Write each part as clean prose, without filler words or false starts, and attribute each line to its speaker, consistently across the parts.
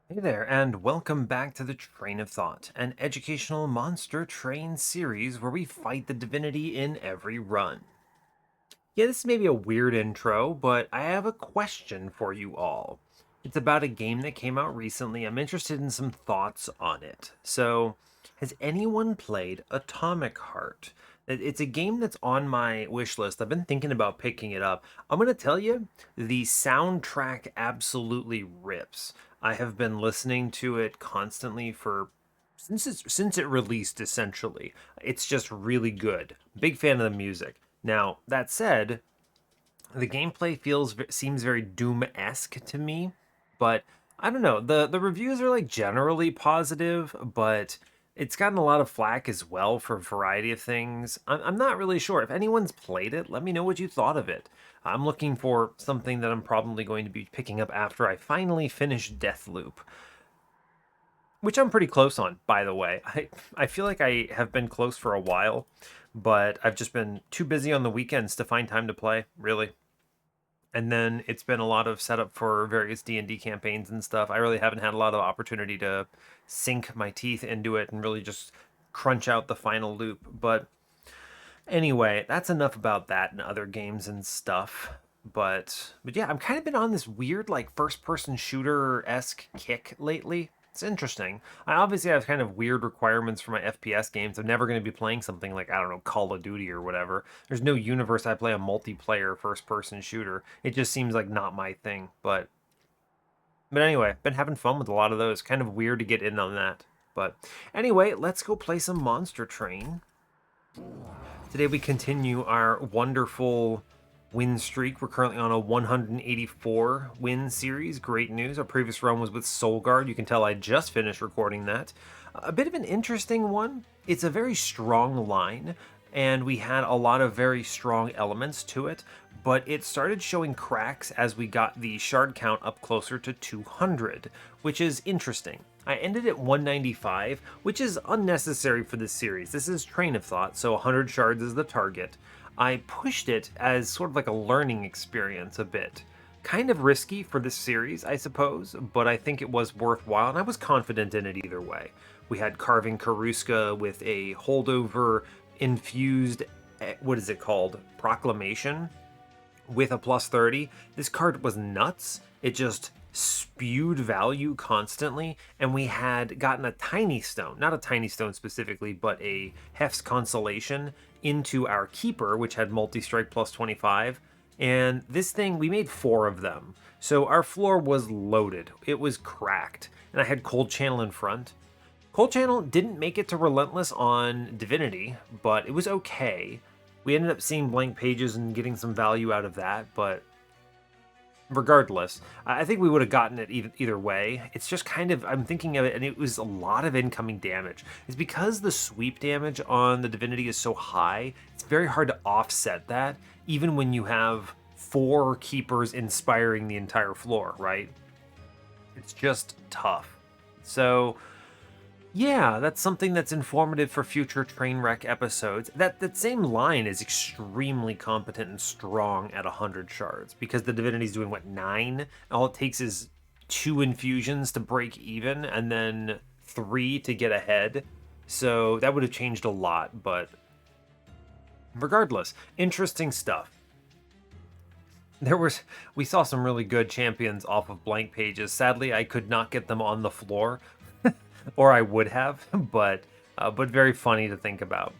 Speaker 1: Hey there, and welcome back to the Train of Thought, an educational monster train series where we fight the divinity in every run. Yeah, this may be a weird intro, but I have a question for you all. It's about a game that came out recently. I'm interested in some thoughts on it. So, has anyone played Atomic Heart? It's a game that's on my wish list. I've been thinking about picking it up. I'm going to tell you, the soundtrack absolutely rips. I have been listening to it constantly for since it released essentially. It's just really good. Big fan of the music. Now, that said, the gameplay seems very Doom-esque to me, but I don't know. The reviews are like generally positive, but it's gotten a lot of flack as well for a variety of things. I'm not really sure. If anyone's played it, let me know what you thought of it. I'm looking for something that I'm probably going to be picking up after I finally finish Deathloop, which I'm pretty close on, by the way. I feel like I have been close for a while, but I've just been too busy on the weekends to find time to play, really. And then it's been a lot of setup for various D&D campaigns and stuff. I really haven't had a lot of opportunity to sink my teeth into it and really just crunch out the final loop. But anyway, that's enough about that and other games and stuff. But yeah, I'm kind of been on this weird like first person shooter-esque kick lately. It's interesting. I obviously have kind of weird requirements for my FPS games. I'm never going to be playing something like, I don't know, Call of Duty or whatever. There's no universe I play a multiplayer first person shooter. It just seems like not my thing. But anyway, been having fun with a lot of those. Kind of weird to get in on that. But anyway, let's go play some Monster Train. Today we continue our wonderful win streak. We're currently on a 184 win series. Great news. Our previous run was with Soulguard. You can tell I just finished recording that. A bit of an interesting one. It's a very strong line, and we had a lot of very strong elements to it, but it started showing cracks as we got the shard count up closer to 200, which is interesting. I ended at 195, which is unnecessary for this series. This is Train of Thought, so 100 shards is the target. I pushed it as sort of like a learning experience a bit. Kind of risky for this series, I suppose, but I think it was worthwhile, and I was confident in it either way. We had Carving Karuska with a holdover infused, what is it called? Proclamation with a plus 30. This card was nuts. It just spewed value constantly, and we had gotten a tiny stone, not a tiny stone specifically, but a Hef's Consolation into our keeper, which had multi-strike plus 25. And this thing, we made 4 of them. So our floor was loaded. It was cracked. And I had Cold Channel in front. Cold Channel didn't make it to Relentless on Divinity, but it was okay. We ended up seeing blank pages and getting some value out of that, but regardless, I think we would have gotten it either way. It's just kind of, I'm thinking of it, and it was a lot of incoming damage. It's because the sweep damage on the Divinity is so high, it's very hard to offset that, even when you have 4 keepers inspiring the entire floor, right? It's just tough. So yeah, that's something that's informative for future Trainwreck episodes. That same line is extremely competent and strong at 100 shards, because the Divinity's doing, what, 9? All it takes is 2 infusions to break even, and then 3 to get ahead. So that would have changed a lot, but regardless, interesting stuff. We saw some really good champions off of blank pages. Sadly, I could not get them on the floor, or I would have, but very funny to think about.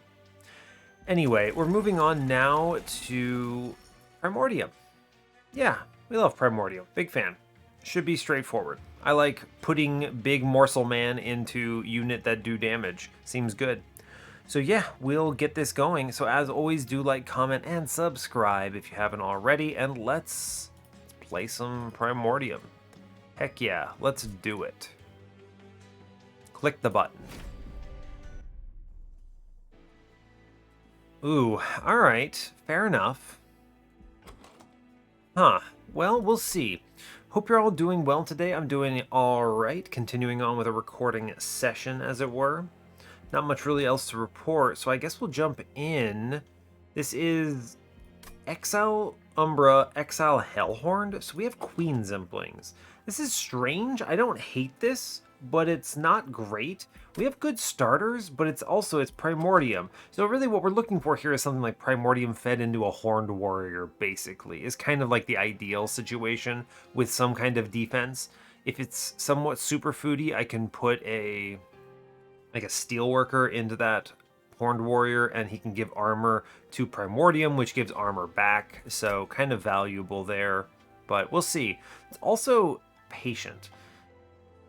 Speaker 1: Anyway, we're moving on now to Primordium. Yeah, we love Primordium. Big fan. Should be straightforward. I like putting big morsel man into unit that do damage. Seems good. So yeah, we'll get this going. So as always, do like, comment, and subscribe if you haven't already, and let's play some Primordium. Heck yeah, let's do it. Click the button. Ooh, alright, fair enough. Huh, well, we'll see. Hope you're all doing well today. I'm doing alright, continuing on with a recording session, as it were. Not much really else to report, so I guess we'll jump in. This is Exile, Umbra, Exile, Hellhorned. So we have Queen Zimplings. This is strange. I don't hate this, but it's not great. We have good starters, but it's Primordium. So really what we're looking for here is something like Primordium fed into a Horned Warrior, basically. Is kind of like the ideal situation with some kind of defense. If it's somewhat superfoody, I can put a Steelworker into that Horned Warrior, and he can give armor to Primordium, which gives armor back. So kind of valuable there, but we'll see. It's also patient.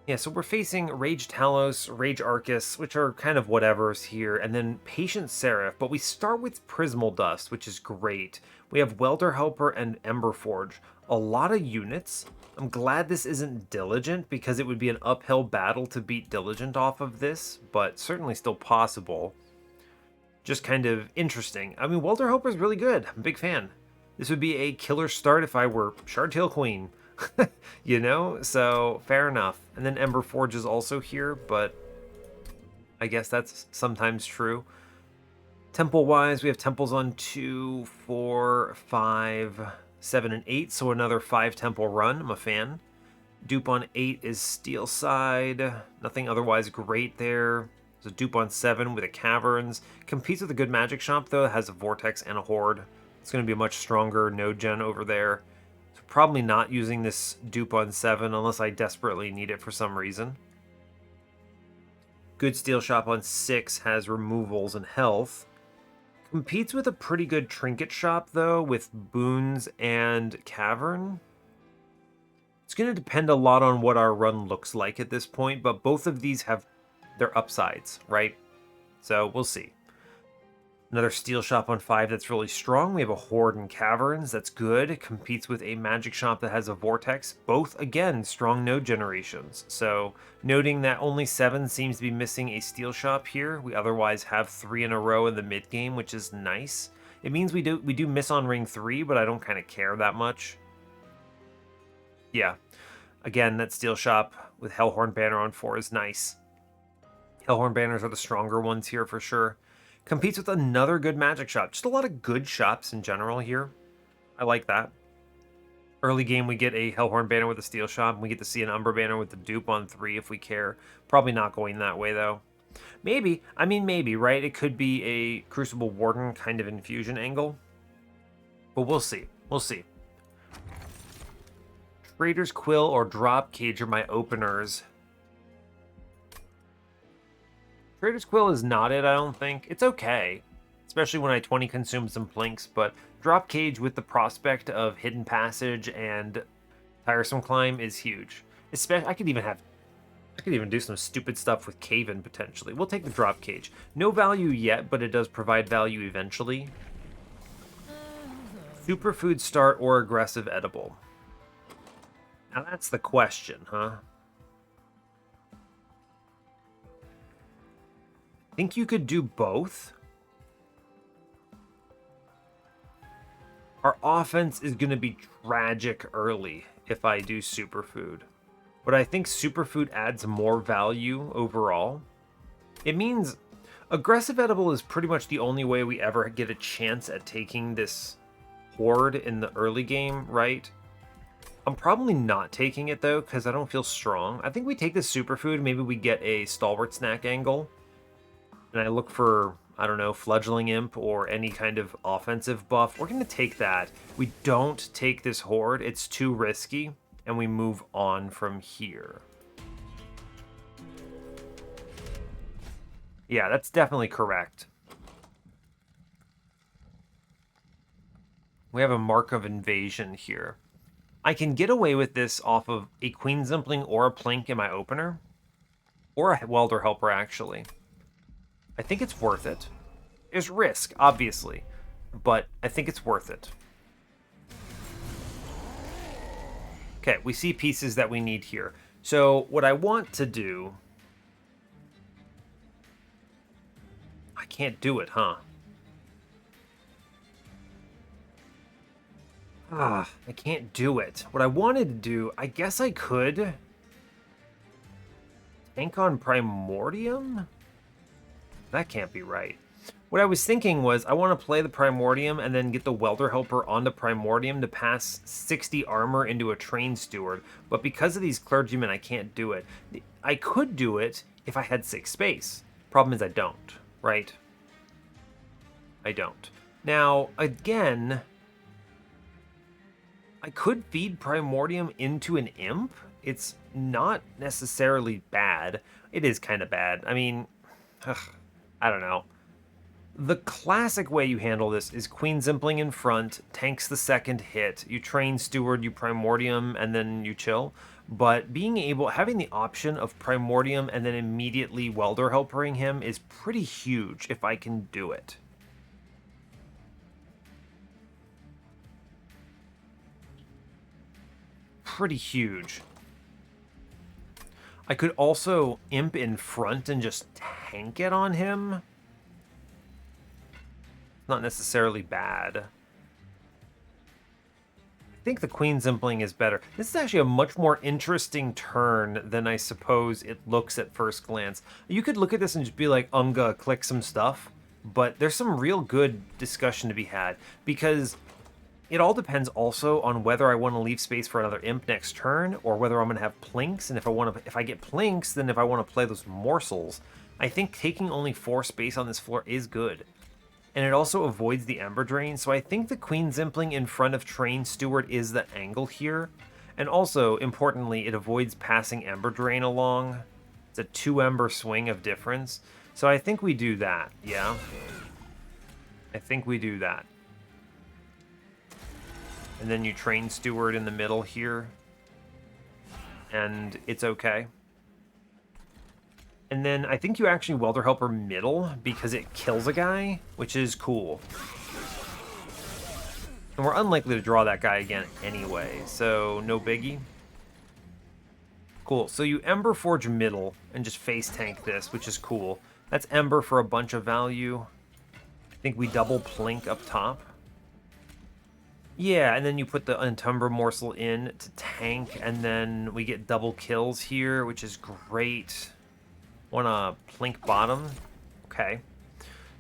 Speaker 1: Yeah, so we're facing Rage Talos, Rage Arcus, which are kind of whatevers here, and then Patient Seraph, but we start with Prismal Dust, which is great. We have Welder Helper and Ember Forge. A lot of units. I'm glad this isn't Diligent, because it would be an uphill battle to beat Diligent off of this, but certainly still possible. Just kind of interesting. I mean, Welder Helper is really good. I'm a big fan. This would be a killer start if I were Shardtail Queen. You know, so fair enough. And then Ember Forge is also here, but I guess that's sometimes true. Temple wise, we have temples on 2, 4, 5, 7, and 8, so another 5 temple run. I'm a fan. Dupe on 8 is Steel Side. Nothing otherwise great there. There's a dupe on 7 with a Caverns. Competes with a good magic shop though. It has a Vortex and a Horde. It's going to be a much stronger node gen over there. Probably not using this dupe on 7 unless I desperately need it for some reason. Good Steel Shop on 6 has removals and health. Competes with a pretty good Trinket Shop though, with Boons and Cavern. It's going to depend a lot on what our run looks like at this point, but both of these have their upsides, right? So we'll see. Another Steel Shop on 5 that's really strong. We have a Horde and Caverns that's good. It competes with a Magic Shop that has a Vortex. Both, again, strong node generations. So, noting that only 7 seems to be missing a Steel Shop here. We otherwise have 3 in a row in the mid game, which is nice. It means we do miss on ring 3, but I don't kind of care that much. Yeah. Again, that Steel Shop with Hellhorn Banner on 4 is nice. Hellhorn Banners are the stronger ones here for sure. Competes with another good magic shop. Just a lot of good shops in general here. I like that. Early game, we get a Hellhorn banner with a Steel Shop. And we get to see an Umbra banner with the dupe on 3 if we care. Probably not going that way, though. Maybe. I mean, maybe, right? It could be a Crucible Warden kind of infusion angle. But we'll see. We'll see. Trader's Quill or Drop Cage are my openers. Trader's Quill is not it, I don't think. It's okay, especially when I 20 consume some plinks, but Drop Cage with the prospect of Hidden Passage and Tiresome Climb is huge. Especially, I could even do some stupid stuff with Cave-In potentially. We'll take the Drop Cage. No value yet, but it does provide value eventually. Superfood Start or Aggressive Edible. Now that's the question, huh? Think you could do both? Our offense is going to be tragic early if I do Superfood. But I think Superfood adds more value overall. It means Aggressive Edible is pretty much the only way we ever get a chance at taking this Horde in the early game, right? I'm probably not taking it though, because I don't feel strong. I think we take the Superfood, maybe we get a Stalwart Snack angle. And I look for, I don't know, Fledgling Imp or any kind of offensive buff. We're going to take that. We don't take this Horde. It's too risky. And we move on from here. Yeah, that's definitely correct. We have a Mark of Invasion here. I can get away with this off of a Queen Zimpling or a Plink in my opener. Or a Welder Helper, actually. I think it's worth it. There's risk, obviously, but I think it's worth it. Okay, we see pieces that we need here. So what I want to do... I can't do it, huh? I can't do it. What I wanted to do, I guess I could... Tank on Primordium? That can't be right. What I was thinking was I want to play the Primordium and then get the Welder Helper on the Primordium to pass 60 armor into a Train Steward, but because of these clergymen, I can't do it. I could do it if I had 6 space. Problem is I don't, right? I don't. Now, again, I could feed Primordium into an Imp. It's not necessarily bad. It is kind of bad. I mean, I don't know. The classic way you handle this is Queen Zimpling in front, tanks the second hit, you train Steward, you Primordium, and then you chill. But having the option of Primordium and then immediately Welder Helpering him is pretty huge if I can do it. Pretty huge. I could also Imp in front and just tank it on him. Not necessarily bad. I think the Queen Zimpling is better. This is actually a much more interesting turn than I suppose it looks at first glance. You could look at this and just be like, Unga, click some stuff. But there's some real good discussion to be had. Because it all depends also on whether I want to leave space for another Imp next turn, or whether I'm going to have Plinks. And if I get Plinks, then if I want to play those morsels, I think taking only 4 space on this floor is good. And it also avoids the Ember Drain, so I think the Queen Zimpling in front of Train Steward is the angle here. And also, importantly, it avoids passing Ember Drain along. It's a 2 Ember swing of difference. So I think we do that, yeah? I think we do that. And then you Train Steward in the middle here. And it's okay. And then I think you actually Welder Helper middle because it kills a guy, which is cool. And we're unlikely to draw that guy again anyway, so no biggie. Cool, so you Ember Forge middle and just face tank this, which is cool. That's Ember for a bunch of value. I think we double Plink up top. Yeah, and then you put the Umbra Morsel in to tank, and then we get double kills here, which is great. Want to Plink bottom? Okay.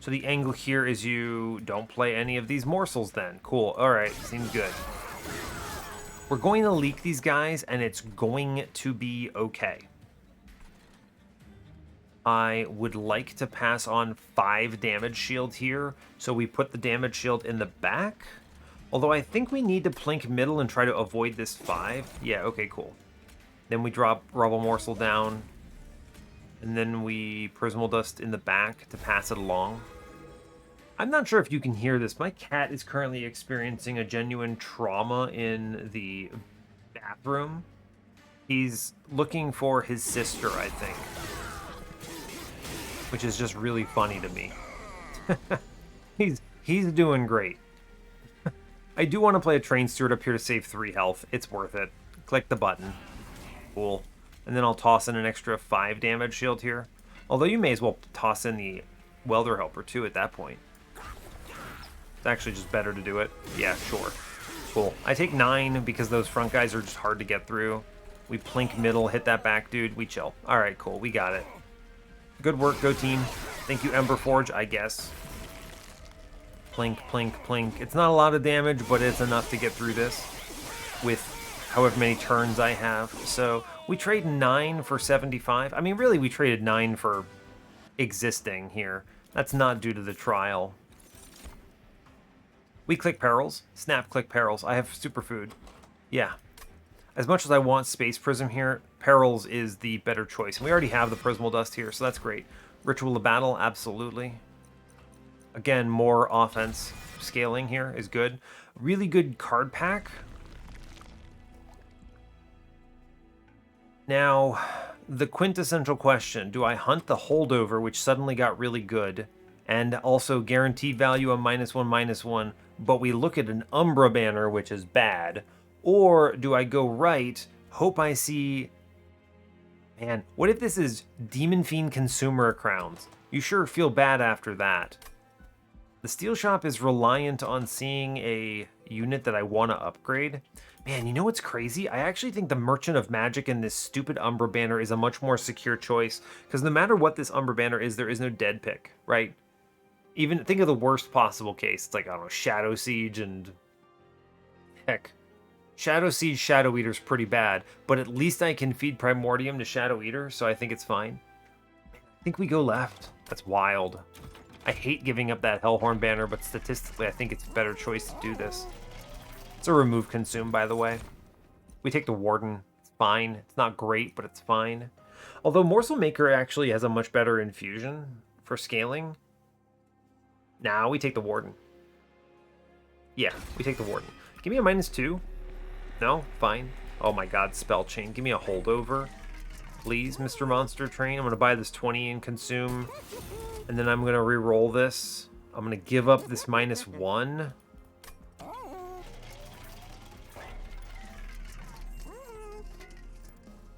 Speaker 1: So the angle here is you don't play any of these morsels then. Cool. Alright, seems good. We're going to leak these guys, and it's going to be okay. I would like to pass on 5 damage shield here, so we put the damage shield in the back. Although I think we need to Plink middle and try to avoid this 5. Yeah, okay, cool. Then we drop Rubble Morsel down. And then we Prismal Dust in the back to pass it along. I'm not sure if you can hear this. My cat is currently experiencing a genuine trauma in the bathroom. He's looking for his sister, I think. Which is just really funny to me. He's doing great. I do want to play a Train Steward up here to save 3 health. It's worth it. Click the button. Cool. And then I'll toss in an extra 5 damage shield here. Although you may as well toss in the Welder Helper too at that point. It's actually just better to do it. Yeah, sure. Cool. I take 9 because those front guys are just hard to get through. We Plink middle, hit that back dude, we chill. Alright, cool, we got it. Good work, go team. Thank you, Ember Forge, I guess. Plink, plink, plink. It's not a lot of damage, but it's enough to get through this with however many turns I have. So we trade 9 for 75. I mean, really, we traded 9 for existing here. That's not due to the trial. We click perils. Snap click perils. I have superfood. Yeah. As much as I want Space Prism here, perils is the better choice. And we already have the Prismal Dust here, so that's great. Ritual of Battle, absolutely. Again, more offense scaling here is good. Really good card pack. Now, the quintessential question, do I hunt the holdover, which suddenly got really good, and also guaranteed value of -1/-1, but we look at an Umbra banner, which is bad, or do I go right, hope I see... Man, what if this is Demon Fiend Consumer Crowns? You sure feel bad after that. The Steel Shop is reliant on seeing a unit that I want to upgrade. Man, you know what's crazy? I actually think the Merchant of Magic in this stupid Umbra banner is a much more secure choice, because no matter what this Umbra banner is, there is no dead pick, right? Even think of the worst possible case. It's like, I don't know, Shadow Siege and... Heck, Shadow Siege Shadow Eater's pretty bad, but at least I can feed Primordium to Shadow Eater, so I think it's fine. I think we go left. That's wild. I hate giving up that Hellhorn banner, but statistically I think it's a better choice to do this. It's a remove consume, by the way. We take the Warden. It's fine. It's not great, but it's fine. Although Morsel Maker actually has a much better infusion for scaling. Now we take the Warden. Yeah, we take the Warden. Give me a -2. No? Fine. Oh my god, Spell Chain. Give me a holdover. Please, Mr. Monster Train. I'm going to buy this 20 and consume. And then I'm going to re-roll this. I'm going to give up this -1.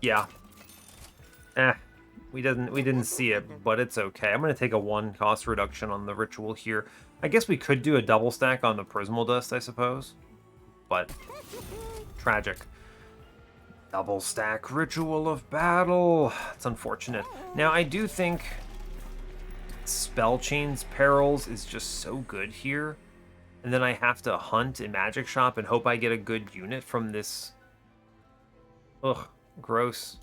Speaker 1: Yeah. We didn't see it, but it's okay. I'm going to take a 1 cost reduction on the ritual here. I guess we could do a double stack on the Prismal Dust, I suppose. But tragic. Double stack Ritual of Battle. It's unfortunate. Now, I do think Spell Chain's Perils is just so good here. And then I have to hunt in Magic Shop and hope I get a good unit from this... Ugh, gross.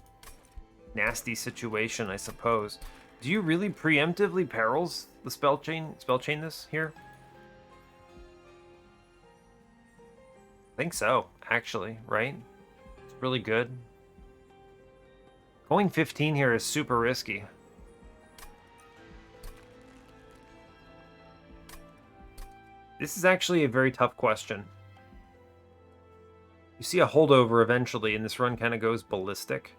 Speaker 1: Nasty situation, I suppose. Do you really preemptively Perils the spell chain this here? I think so, actually, right? It's really good. Going 15 here is super risky. This is actually a very tough question. You see a holdover eventually, and this run kind of goes ballistic.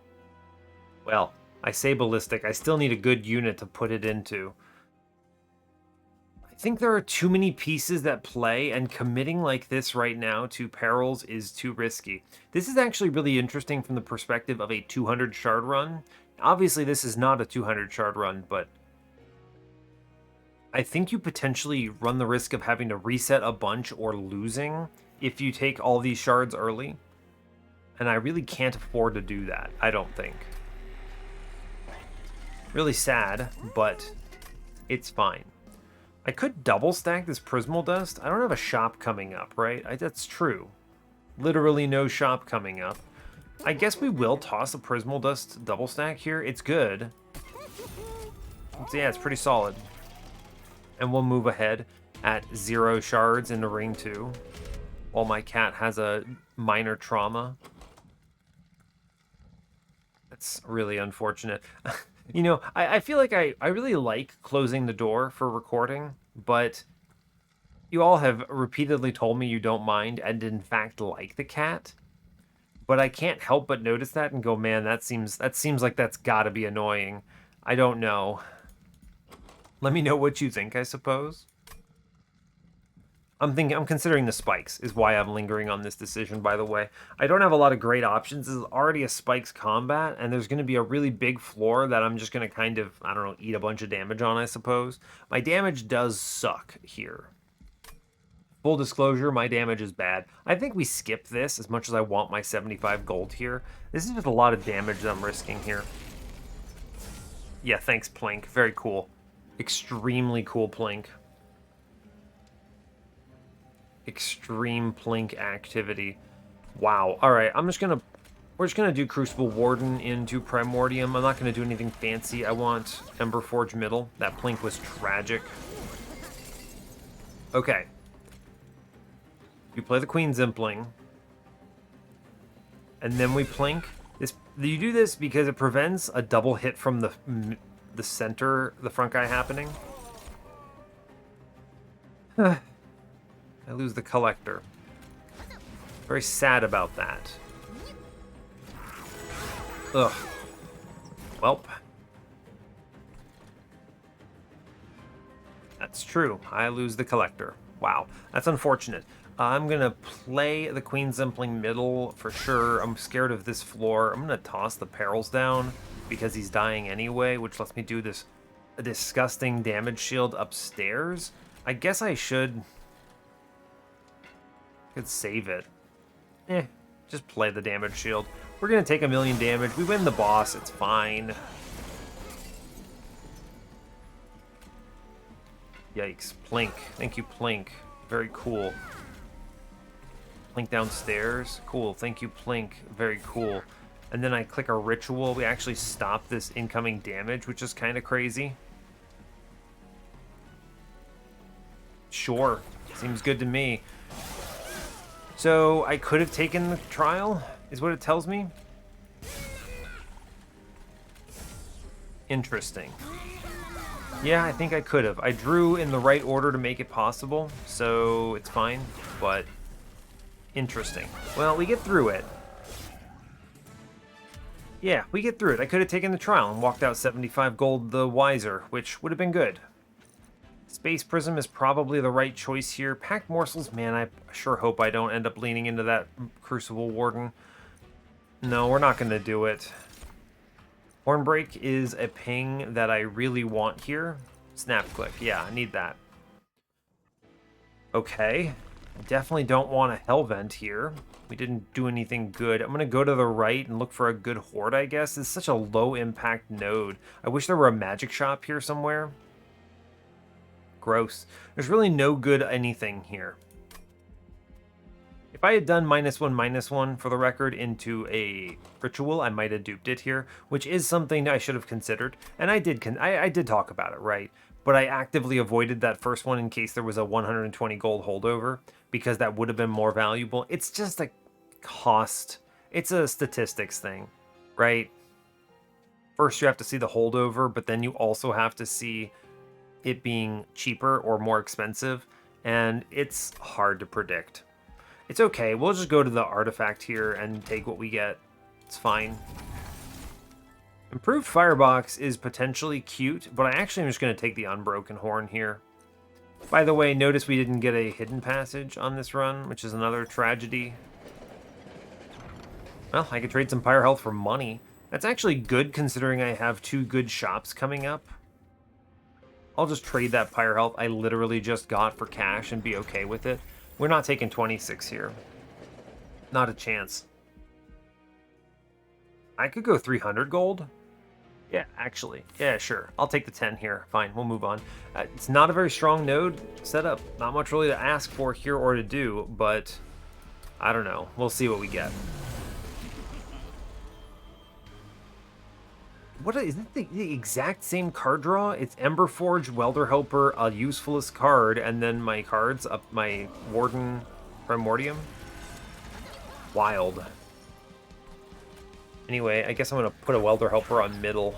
Speaker 1: Well, I say ballistic. I still need a good unit to put it into. I think there are too many pieces that play, and committing like this right now to Perils is too risky. This is actually really interesting from the perspective of a 200 shard run. Obviously, this is not a 200 shard run, but I think you potentially run the risk of having to reset a bunch or losing if you take all these shards early. And I really can't afford to do that, I don't think. Really sad, but it's fine. I could double stack this Prismal Dust. I don't have a shop coming up, right? That's true. Literally no shop coming up. I guess we will toss a Prismal Dust double stack here. It's good. Yeah, it's pretty solid. And we'll move ahead at 0 shards into ring 2. While my cat has a minor trauma. That's really unfortunate. You know, I feel like I really like closing the door for recording, but you all have repeatedly told me you don't mind and in fact like the cat. But I can't help but notice that and go, man, that seems like that's gotta be annoying. I don't know. Let me know what you think, I suppose. I'm considering the spikes is why I'm lingering on this decision, by the way. I don't have a lot of great options. This is already a spikes combat, and there's going to be a really big floor that I'm just going to kind of, I don't know, eat a bunch of damage on, I suppose. My damage does suck here. Full disclosure, my damage is bad. I think we skip this as much as I want my 75 gold here. This is just a lot of damage that I'm risking here. Yeah, thanks, Plink. Very cool. Extremely cool, Plink. Extreme Plink activity. Wow. All right, we're just gonna do Crucible Warden into Primordium. I'm not gonna do anything fancy. I want Emberforge Middle. That Plink was tragic. Okay. You play the Queen Zimpling, and then we Plink. You do this because it prevents a double hit from the center, the front guy happening. I lose the Collector. Very sad about that. Ugh. Welp. That's true. I lose the Collector. Wow. That's unfortunate. I'm going to play the Queen Zimpling middle for sure. I'm scared of this floor. I'm going to toss the Perils down because he's dying anyway, which lets me do this disgusting damage shield upstairs. I guess I should... could save it. Just play the damage shield. We're going to take 1,000,000 damage. We win the boss. It's fine. Yikes. Plink. Thank you, Plink. Very cool. Plink downstairs. Cool. Thank you, Plink. Very cool. And then I click a ritual. We actually stop this incoming damage, which is kind of crazy. Sure. Seems good to me. So I could have taken the trial, is what it tells me. Interesting. Yeah, I think I could have. I drew in the right order to make it possible, so it's fine, but interesting. Well, we get through it. Yeah, we get through it. I could have taken the trial and walked out 75 gold the wiser, which would have been good. Space Prism is probably the right choice here. Packed Morsels, man, I sure hope I don't end up leaning into that Crucible Warden. No, we're not going to do it. Hornbreak is a ping that I really want here. Snap Click, yeah, I need that. Okay, I definitely don't want a Hellvent here. We didn't do anything good. I'm going to go to the right and look for a good Horde, I guess. It's such a low impact node. I wish there were a magic shop here somewhere. Gross. There's really no good anything here. If I had done -1/-1 for the record into a ritual, I might have duped it here, which is something I should have considered. And I did talk about it, right? But I actively avoided that first one in case there was a 120 gold holdover, because that would have been more valuable. It's just a cost. It's a statistics thing, right? First you have to see the holdover, but then you also have to see it being cheaper or more expensive, and it's hard to predict. It's okay, we'll just go to the artifact here and take what we get. It's fine. Improved Firebox is potentially cute, but I actually am just going to take the Unbroken Horn here. By the way, notice we didn't get a hidden passage on this run, which is another tragedy. Well, I could trade some Pyre Health for money. That's actually good considering I have 2 good shops coming up. I'll just trade that Pyre Health I literally just got for cash and be okay with it. We're not taking 26 here. Not a chance. I could go 300 gold. Yeah, actually. Yeah, sure. I'll take the 10 here. Fine, we'll move on. It's not a very strong node setup. Not much really to ask for here or to do, but I don't know. We'll see what we get. What is it? The exact same card draw? It's Emberforge, Welder Helper, a Usefulest card, and then my cards up my Warden Primordium. Wild. Anyway, I guess I'm gonna put a Welder Helper on middle.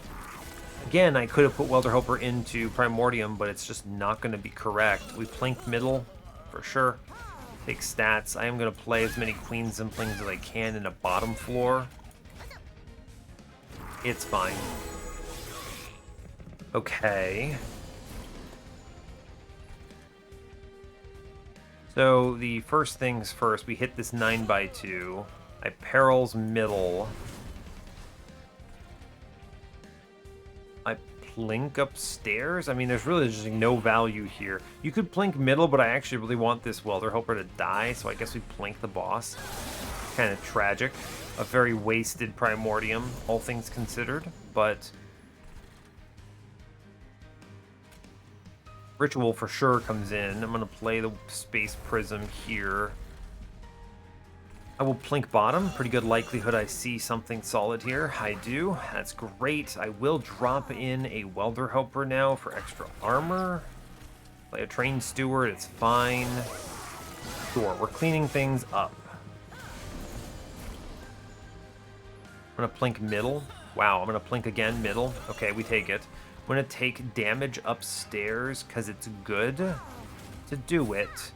Speaker 1: Again, I could have put Welder Helper into Primordium, but it's just not gonna be correct. We plink middle for sure. Take stats. I am gonna play as many Queens and Plings as I can in a bottom floor. It's fine. Okay. So the first things first, we hit this 9x2. I perils middle. I plink upstairs? I mean, there's really just no value here. You could plink middle, but I actually really want this Welder Helper to die, so I guess we plink the boss. Kind of tragic. A very wasted Primordium, all things considered, but Ritual for sure comes in. I'm going to play the Space Prism here. I will plink bottom. Pretty good likelihood I see something solid here. I do. That's great. I will drop in a Welder Helper now for extra armor. Play a Trained Steward. It's fine. Sure, we're cleaning things up. I'm going to plink middle. Wow, I'm going to plink again middle. Okay, we take it. I'm going to take damage upstairs because it's good to do it.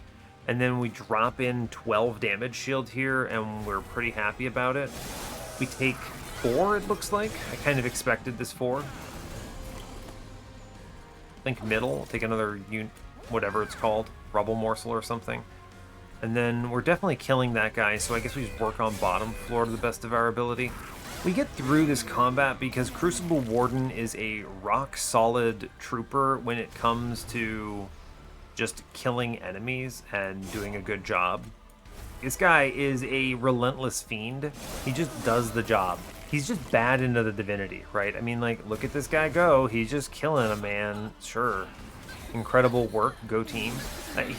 Speaker 1: And then we drop in 12 damage shield here, and we're pretty happy about it. We take 4, it looks like. I kind of expected this 4. Plink middle. We'll take another, whatever it's called, Rubble Morsel or something. And then we're definitely killing that guy, so I guess we just work on bottom floor to the best of our ability. We get through this combat because Crucible Warden is a rock-solid trooper when it comes to just killing enemies and doing a good job. This guy is a relentless fiend. He just does the job. He's just bad into the Divinity, right? I mean, like, look at this guy go. He's just killing a man, sure. Incredible work, go team.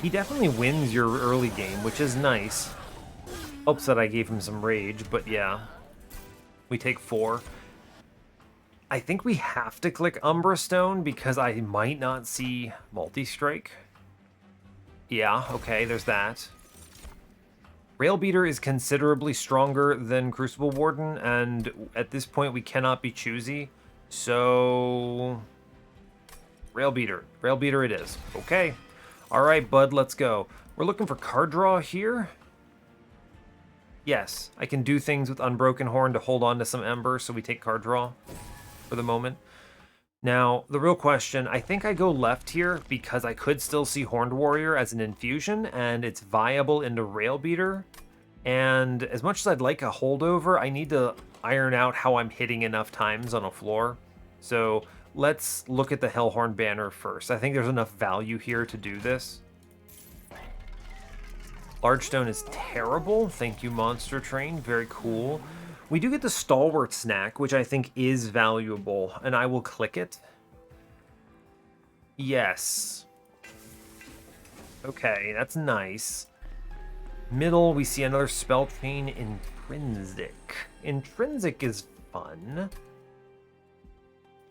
Speaker 1: He definitely wins your early game, which is nice. Helps that I gave him some rage, but yeah. We take 4. I think we have to click Umbra Stone because I might not see multi-strike. Yeah, okay, there's that. Railbeater is considerably stronger than Crucible Warden, and at this point we cannot be choosy. So... Railbeater. Railbeater it is. Okay. Alright, bud, let's go. We're looking for card draw here. Yes, I can do things with Unbroken Horn to hold on to some Ember, so we take card draw for the moment. Now, the real question, I think I go left here because I could still see Horned Warrior as an infusion, and it's viable into Railbeater. And as much as I'd like a holdover, I need to iron out how I'm hitting enough times on a floor. So let's look at the Hellhorned banner first. I think there's enough value here to do this. Large Stone is terrible. Thank you, Monster Train. Very cool. We do get the Stalwart Snack, which I think is valuable, and I will click it. Yes. Okay, that's nice. Middle, we see another spell chain, Intrinsic. Intrinsic is fun. Look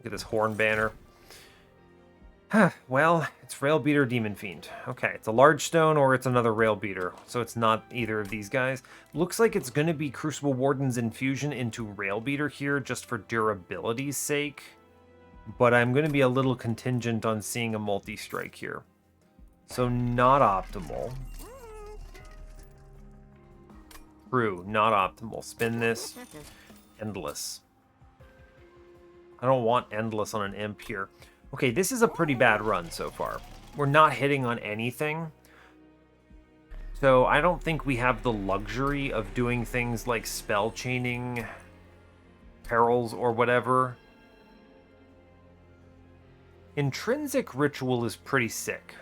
Speaker 1: at this Horn banner. Well, it's Railbeater Demon Fiend. Okay, it's a large stone or it's another Railbeater, so it's not either of these guys. Looks like it's going to be Crucible Warden's infusion into Railbeater here just for durability's sake, but I'm going to be a little contingent on seeing a multi-strike here. So not optimal. True, not optimal. Spin this. Endless. I don't want Endless on an imp here. Okay, this is a pretty bad run so far. We're not hitting on anything. So I don't think we have the luxury of doing things like spell chaining, perils, or whatever. Intrinsic Ritual is pretty sick.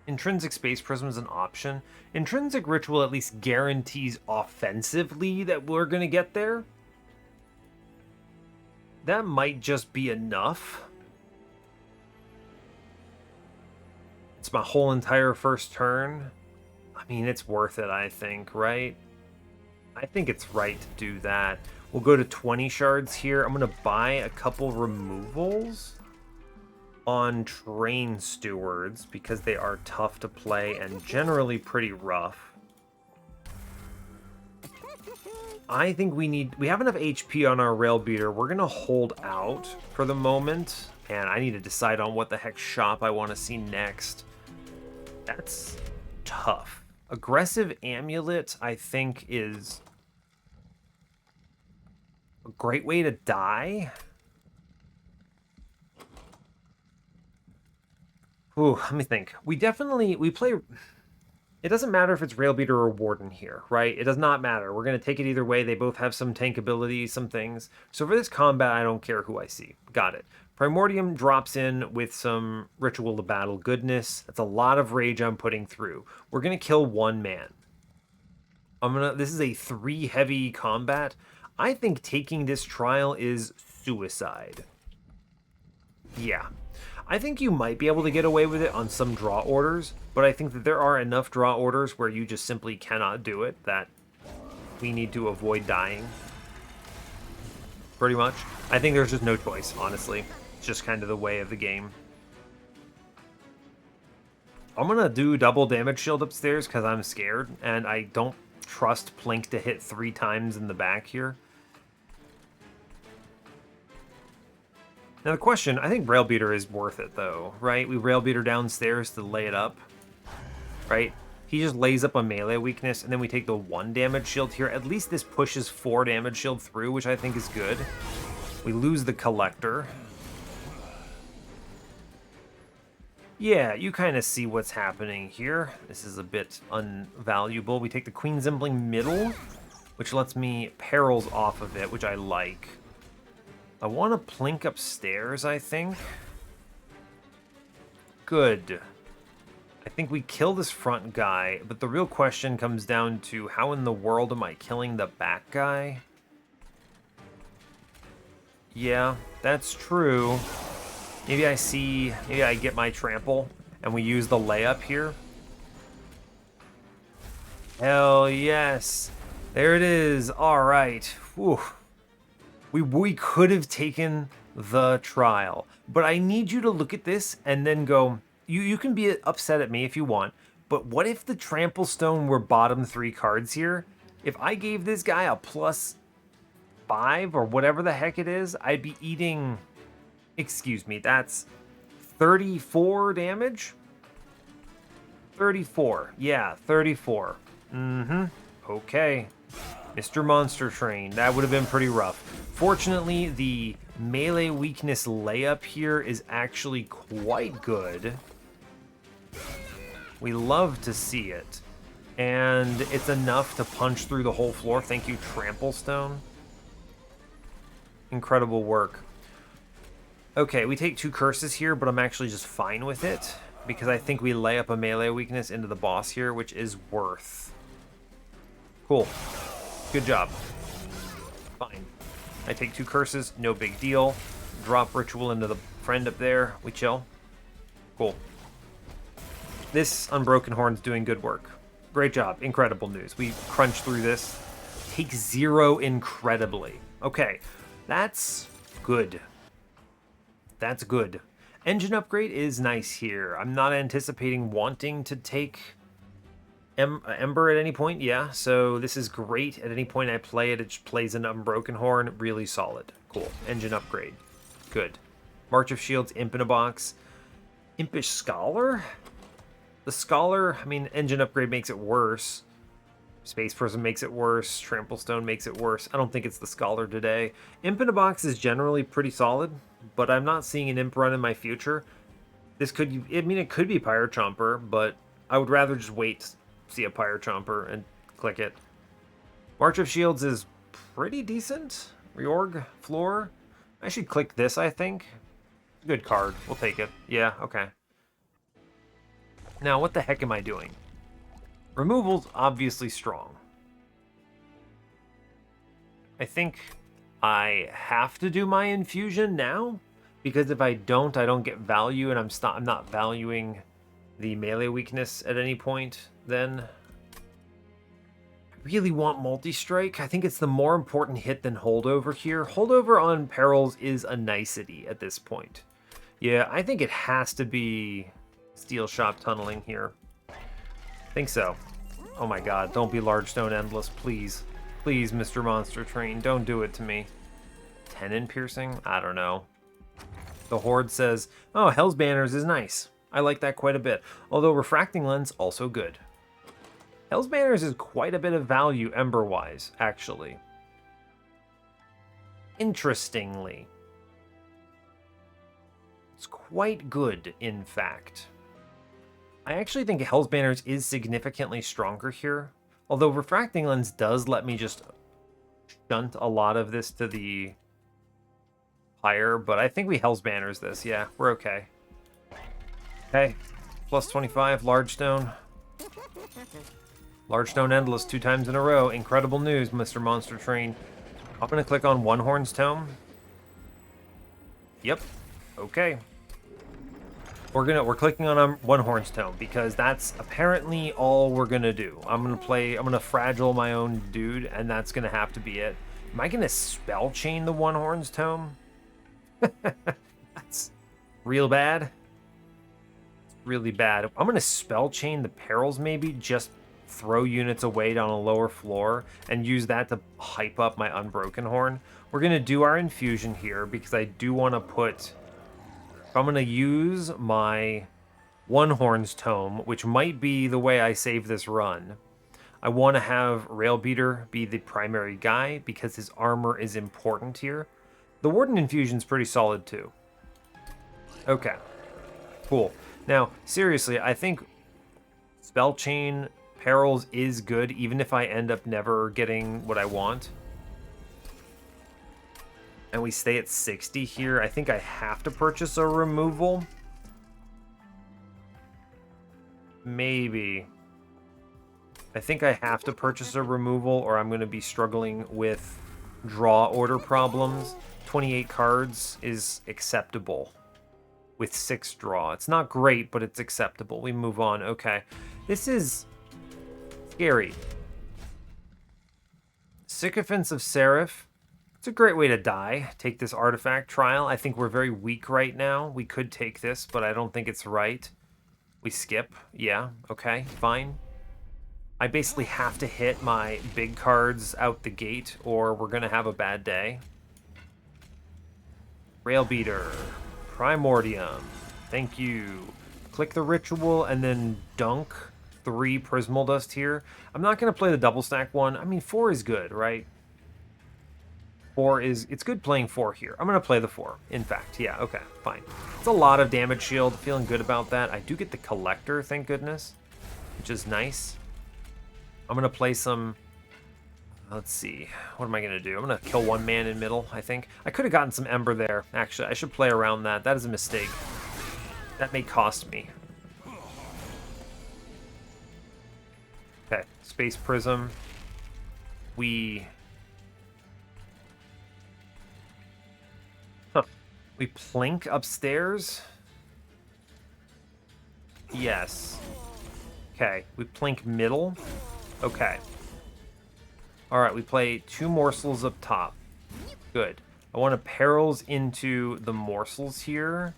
Speaker 1: Intrinsic Space Prism is an option. Intrinsic Ritual at least guarantees offensively that we're going to get there. That might just be enough. It's my whole entire first turn. I mean, it's worth it, I think, right? I think it's right to do that. We'll go to 20 shards here. I'm going to buy a couple removals on Train Stewards because they are tough to play and generally pretty rough. I think we have enough HP on our Railbeater. We're going to hold out for the moment, and I need to decide on what the heck shop I want to see next. That's tough. Aggressive Amulet, I think, is a great way to die. Ooh, let me think. We play... It doesn't matter if it's Railbeater or Warden here, right? It does not matter. We're going to take it either way. They both have some tank abilities, some things. So for this combat, I don't care who I see. Got it. Primordium drops in with some Ritual of Battle goodness. That's a lot of rage I'm putting through. We're going to kill one man. This is a 3 heavy combat. I think taking this trial is suicide. Yeah. I think you might be able to get away with it on some draw orders, but I think that there are enough draw orders where you just simply cannot do it that we need to avoid dying. Pretty much. I think there's just no choice, honestly. It's just kind of the way of the game. I'm going to do double damage shield upstairs because I'm scared, and I don't trust Plink to hit 3 times in the back here. Now the question, I think Railbeater is worth it though, right? We Railbeater downstairs to lay it up, right? He just lays up a melee weakness, and then we take the 1 damage shield here. At least this pushes 4 damage shield through, which I think is good. We lose the Collector. Yeah, you kind of see what's happening here. This is a bit unvaluable. We take the Queen's Embling middle, which lets me perils off of it, which I like. I want to Plink upstairs, I think. Good. I think we kill this front guy, but the real question comes down to how in the world am I killing the back guy? Yeah, that's true. Maybe I get my trample and we use the layup here. Hell yes. There it is. All right. Whew. We could have taken the trial, but I need you to look at this and then go, you can be upset at me if you want, but what if the trample stone were bottom 3 cards here? If I gave this guy a +5 or whatever the heck it is, I'd be eating, excuse me, that's 34 damage? 34. Yeah, 34. Okay. Mr. Monster Train. That would have been pretty rough. Fortunately, the melee weakness layup here is actually quite good. We love to see it. And it's enough to punch through the whole floor. Thank you, Trample Stone. Incredible work. Okay, we take 2 curses here, but I'm actually just fine with it, because I think we lay up a melee weakness into the boss here, which is worth. Cool. Good job. Fine. I take 2 curses, no big deal. Drop ritual into the friend up there. We chill. Cool. This Unbroken Horn's doing good work. Great job. Incredible news. We crunch through this. Take 0 incredibly. Okay. That's good. That's good. Engine upgrade is nice here. I'm not anticipating wanting to take Ember at any point. Yeah, so this is great. At any point I play it, it just plays an Unbroken Horn. Really solid. Cool. Engine upgrade. Good. March of Shields, Imp in a box. Impish Scholar? The Scholar, I mean, engine upgrade makes it worse. Space Person makes it worse. Trample Stone makes it worse. I don't think it's the Scholar today. Imp in a box is generally pretty solid, but I'm not seeing an Imp run in my future. This could, I mean, it could be Pyre Chomper, but I would rather just wait to see a Pyre Chomper and click it. March of Shields is pretty decent. Reorg, Floor. I should click this, I think. Good card. We'll take it. Yeah, okay. Now, what the heck am I doing? Removal's obviously strong. I think I have to do my infusion now, because if I don't get value, and I'm not valuing the melee weakness at any point. Then I really want multi-strike. I think it's the more important hit than holdover here. Holdover on perils is a nicety at this point. Yeah, I think it has to be Steel Shop tunneling here. I think so. Oh my god, don't be Large Stone Endless, please. Please, Mr. Monster Train, don't do it to me. Tenon Piercing? I don't know. The Horde says, oh, Hell's Banners is nice. I like that quite a bit. Although Refracting Lens, also good. Hell's Banners is quite a bit of value Ember-wise, actually. Interestingly. It's quite good, in fact. I actually think Hell's Banners is significantly stronger here. Although Refracting Lens does let me just shunt a lot of this to the higher, but I think we Hell's Banners this. Yeah, we're okay. Okay, plus 25, Large Stone. Large Stone Endless 2 times in a row. Incredible news, Mr. Monster Train. I'm going to click on Onehorn's Tome. Yep. Okay. We're clicking on Onehorn's Tome because that's apparently all we're gonna do. I'm gonna fragile my own dude, and that's gonna have to be it. Am I gonna spell chain the Onehorn's Tome? That's real bad. Really bad. I'm gonna spell chain the perils, maybe just throw units away down a lower floor and use that to hype up my Unbroken Horn. We're gonna do our infusion here because I do want to put. I'm going to use my Onehorn's Tome, which might be the way I save this run. I want to have Railbeater be the primary guy because his armor is important here. The Warden Infusion's pretty solid too. Okay, cool. Now, seriously, I think Spell Chain Perils is good, even if I end up never getting what I want. And we stay at 60 here. I think I have to purchase a removal. Maybe. I think I have to purchase a removal or I'm going to be struggling with draw order problems. 28 cards is acceptable. with 6 draw. It's not great, but it's acceptable. We move on. Okay. This is scary. Sycophants of Seraph. It's a great way to die. Take this artifact trial. I think we're very weak right now. We could take this, but I don't think it's right. We skip. Yeah, okay, fine. I basically have to hit my big cards out the gate, or we're going to have a bad day. Railbeater. Primordium. Thank you. Click the ritual, and then dunk 3 Prismal Dust here. I'm not going to play the double stack one. I mean, 4 is good, right? 4 is... It's good playing 4 here. I'm going to play the 4, in fact. Yeah, okay, fine. It's a lot of damage shield. Feeling good about that. I do get the Collector, thank goodness, which is nice. I'm going to play some... Let's see. What am I going to do? I'm going to kill 1 man in middle, I think. I could have gotten some Ember there, actually. I should play around that. That is a mistake. That may cost me. Okay, Space Prism. We plink upstairs? Yes. Okay, we plink middle. Okay. Alright, we play 2 morsels up top. Good. I want to perils into the morsels here.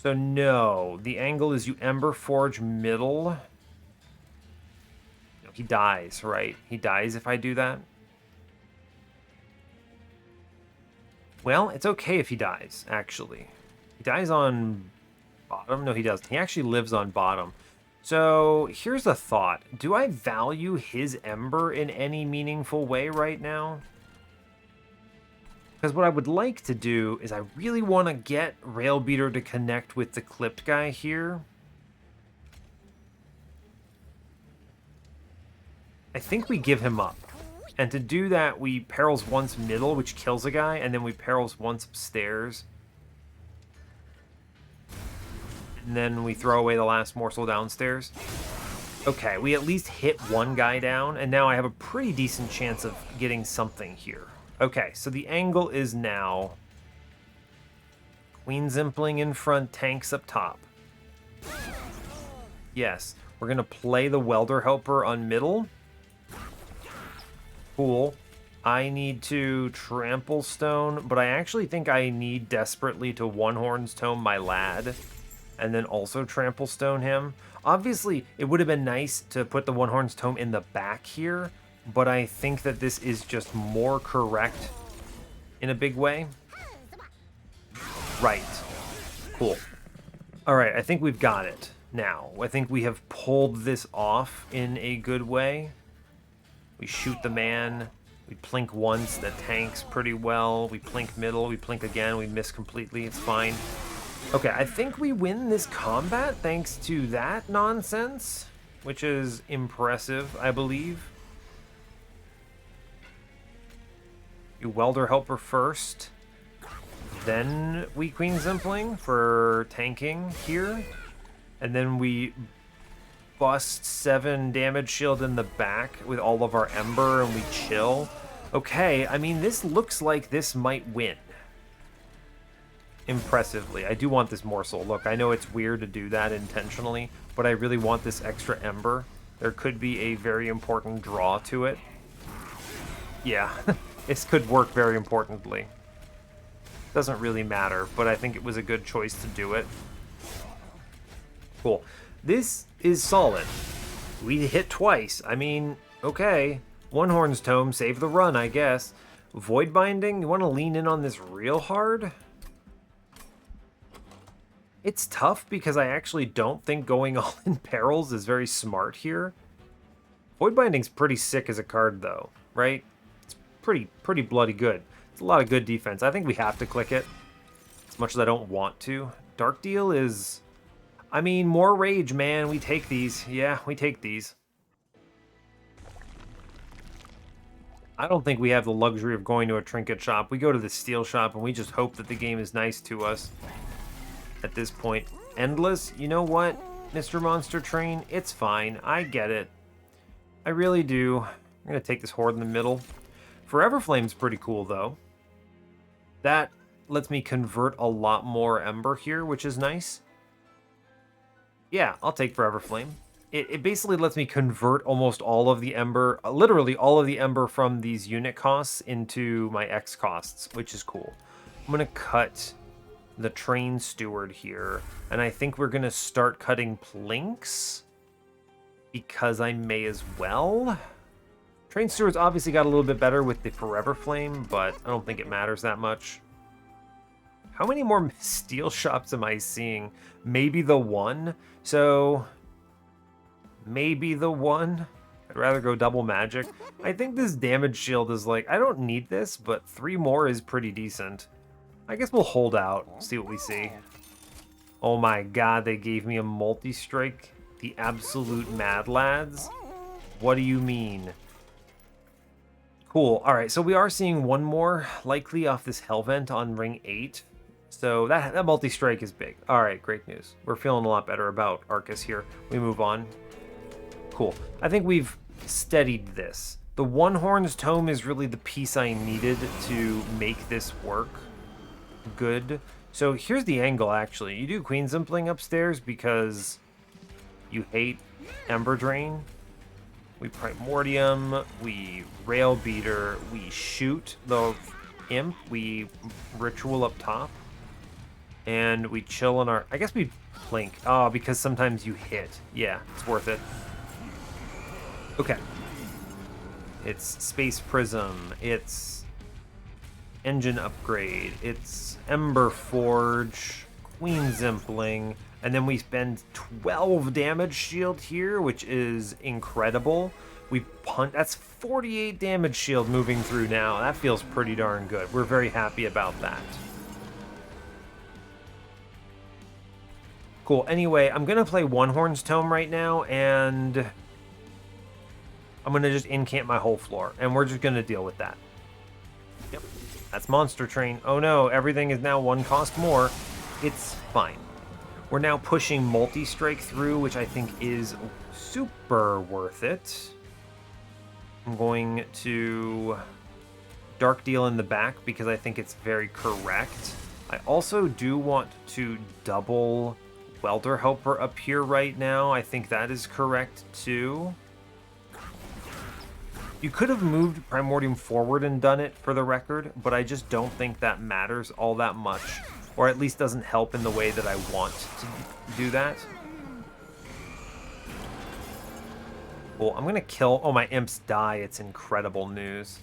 Speaker 1: So no, the angle is you Ember Forge middle. No, he dies, right? He dies if I do that. Well, it's okay if he dies, actually. He dies on bottom? No, he doesn't. He actually lives on bottom. So here's a thought. Do I value his Ember in any meaningful way right now? Because what I would like to do is I really want to get Railbeater to connect with the clipped guy here. I think we give him up. And to do that, we perils once middle, which kills a guy, and then we perils once upstairs. And then we throw away the last morsel downstairs. Okay, we at least hit 1 guy down, and now I have a pretty decent chance of getting something here. Okay, so the angle is now Queen Zimpling in front, tanks up top. Yes, we're going to play the Welder Helper on middle. Cool. I need to Trample Stone, but I actually think I need desperately to Onehorn's Tome my lad, and then also Trample Stone him. Obviously, it would have been nice to put the Onehorn's Tome in the back here, but I think that this is just more correct in a big way. Right. Cool. Alright, I think we've got it now. I think we have pulled this off in a good way. We shoot the man. We plink once. That tanks pretty well. We plink middle. We plink again. We miss completely. It's fine. Okay, I think we win this combat thanks to that nonsense, which is impressive, I believe. You Welder Helper first. Then we Queen Zimpling for tanking here. And then we bust 7 damage shield in the back with all of our Ember and we chill. Okay, I mean, this looks like this might win. Impressively. I do want this morsel. Look, I know it's weird to do that intentionally, but I really want this extra Ember. There could be a very important draw to it. Yeah, this could work very importantly. Doesn't really matter, but I think it was a good choice to do it. Cool. This is solid. We hit twice. I mean, okay. Onehorn's Tome, save the run, I guess. Void Binding, you want to lean in on this real hard? It's tough because I actually don't think going all in perils is very smart here. Void Binding's pretty sick as a card, though, right? It's pretty bloody good. It's a lot of good defense. I think we have to click it, as much as I don't want to. Dark Deal is... I mean, more rage, man. We take these. Yeah, we take these. I don't think we have the luxury of going to a trinket shop. We go to the steel shop, and we just hope that the game is nice to us at this point. Endless? You know what, Mr. Monster Train? It's fine. I get it. I really do. I'm going to take this Horde in the middle. Forever Flame's pretty cool, though. That lets me convert a lot more Ember here, which is nice. Yeah, I'll take Forever Flame. It basically lets me convert almost all of the Ember, literally all of the Ember from these unit costs into my X costs, which is cool. I'm going to cut the Train Steward here, and I think we're going to start cutting Plinks because I may as well. Train Steward's obviously got a little bit better with the Forever Flame, but I don't think it matters that much. How many more steel shops am I seeing? Maybe the one. So maybe the one. I'd rather go double magic. I think this damage shield is like, I don't need this, but 3 more is pretty decent. I guess we'll hold out, see what we see. Oh my god, they gave me a multi-strike. The absolute mad lads. What do you mean? Cool. All right, so we are seeing one more likely off this Hellvent on ring 8. So that multi-strike is big. All right, great news. We're feeling a lot better about Arcus here. We move on. Cool. I think we've steadied this. The Onehorn's Tome is really the piece I needed to make this work good. So here's the angle, actually. You do Queen Zimpling upstairs because you hate Ember Drain. We Primordium, we Rail Beater, we shoot the Imp, we Ritual up top. And we chill on our... I guess we Plink. Oh, because sometimes you hit. Yeah, it's worth it. Okay. It's Space Prism. It's Engine Upgrade. It's Ember Forge. Queen Zimpling. And then we spend 12 damage shield here, which is incredible. We punt... That's 48 damage shield moving through now. That feels pretty darn good. We're very happy about that. Cool. Anyway, I'm going to play Onehorn's Tome right now, and I'm going to just incamp my whole floor, and we're just going to deal with that. Yep. That's Monster Train. Oh no, everything is now 1 cost more. It's fine. We're now pushing multi-strike through, which I think is super worth it. I'm going to Dark Deal in the back because I think it's very correct. I also do want to double Welder Helper up here right now. I think that is correct too. You could have moved Primordium forward and done it for the record, but I just don't think that matters all that much, or at least doesn't help in the way that I want to do that. Cool, I'm gonna kill... Oh, my imps die. It's incredible news.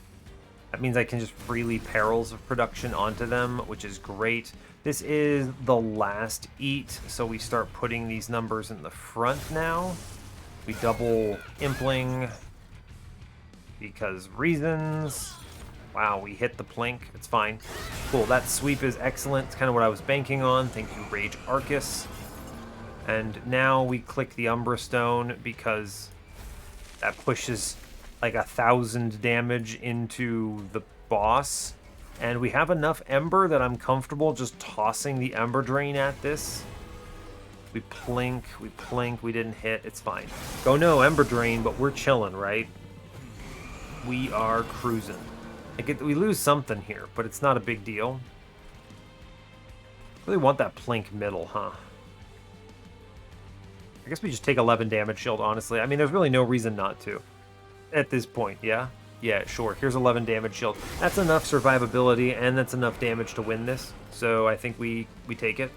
Speaker 1: That means I can just freely Perils of Production onto them, which is great. This is the last eat, so we start putting these numbers in the front now. We double Impling because reasons. Wow, we hit the Plink. It's fine. Cool, that sweep is excellent. It's kind of what I was banking on. Thank you, Rage Arcus. And now we click the Umbra Stone because that pushes like 1,000 damage into the boss. And we have enough Ember that I'm comfortable just tossing the Ember Drain at this. We plink, we didn't hit, it's fine. Go no, Ember Drain, but we're chilling, right? We are cruising. We lose something here, but it's not a big deal. Really want that plink middle, huh? I guess we just take 11 damage shield, honestly. I mean, there's really no reason not to. At this point, yeah? Yeah, sure. Here's 11 damage shield. That's enough survivability, and that's enough damage to win this. So I think we take it.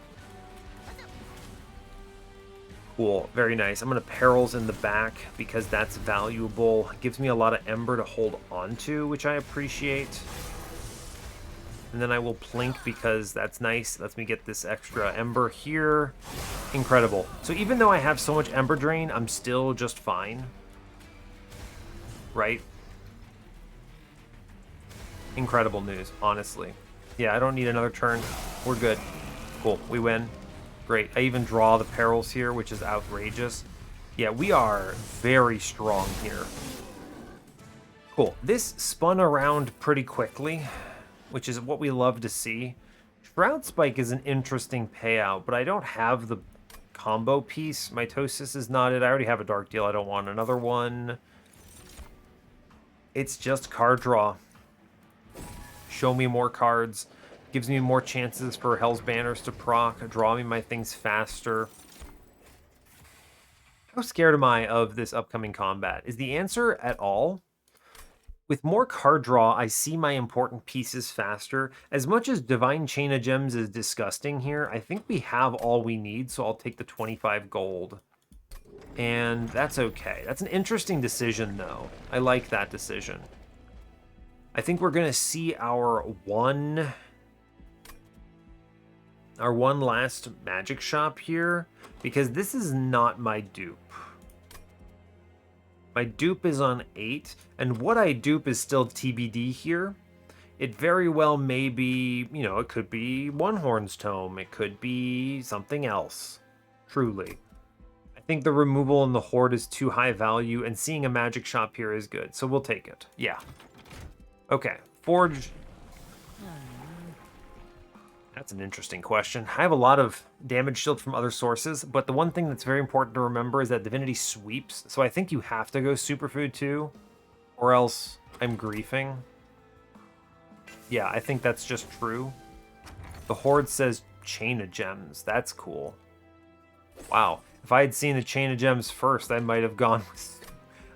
Speaker 1: Cool. Very nice. I'm going to Perils in the back because that's valuable. It gives me a lot of Ember to hold onto, which I appreciate. And then I will Plink because that's nice. Lets me get this extra Ember here. Incredible. So even though I have so much Ember Drain, I'm still just fine. Right? Incredible news, honestly. Yeah, I don't need another turn. We're good. Cool. We win. Great. I even draw the Perils here, which is outrageous. Yeah, we are very strong here. Cool. This spun around pretty quickly, which is what we love to see. Shroud Spike is an interesting payout, but I don't have the combo piece. Mitosis is not it. I already have a Dark Deal. I don't want another one. It's just card draw. Show me more cards. Gives me more chances for Hell's Banners to proc, draw me my things faster. How scared am I of this upcoming combat? Is the answer at all? With more card draw, I see my important pieces faster. As much as Divine Chain of Gems is disgusting here, I think we have all we need, so I'll take the 25 gold. And that's okay. That's an interesting decision, though. I like that decision. I think we're going to see our one last magic shop here, because this is not my dupe. My dupe is on 8, and what I dupe is still TBD here. It very well may be, you know, it could be Onehorn's Tome, it could be something else, truly. I think the removal in the Horde is too high value, and seeing a magic shop here is good, so we'll take it. Yeah. Okay, Forge. That's an interesting question. I have a lot of damage shield from other sources, but the one thing that's very important to remember is that Divinity sweeps, so I think you have to go Superfood too, or else I'm griefing. Yeah, I think that's just true. The Horde says Chain of Gems. That's cool. Wow. If I had seen the Chain of Gems first, I might have gone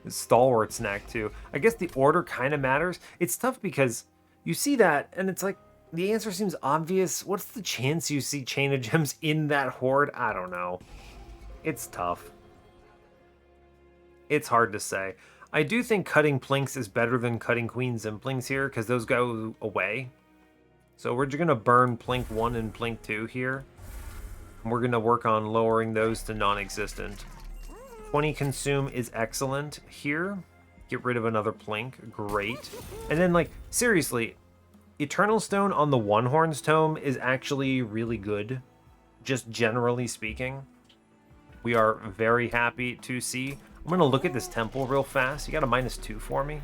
Speaker 1: with Stalwart Snack too. I guess the order kind of matters. It's tough because you see that, and it's like, the answer seems obvious. What's the chance you see Chain of Gems in that Horde? I don't know. It's tough. It's hard to say. I do think cutting Plinks is better than cutting Queen Zimplings here, because those go away. So we're just going to burn Plink 1 and Plink 2 here. And we're going to work on lowering those to non-existent. 20 Consume is excellent here. Get rid of another Plink. Great. And then, like, seriously, Eternal Stone on the Onehorn's Tome is actually really good, just generally speaking. We are very happy to see. I'm going to look at this temple real fast. You got a -2 for me?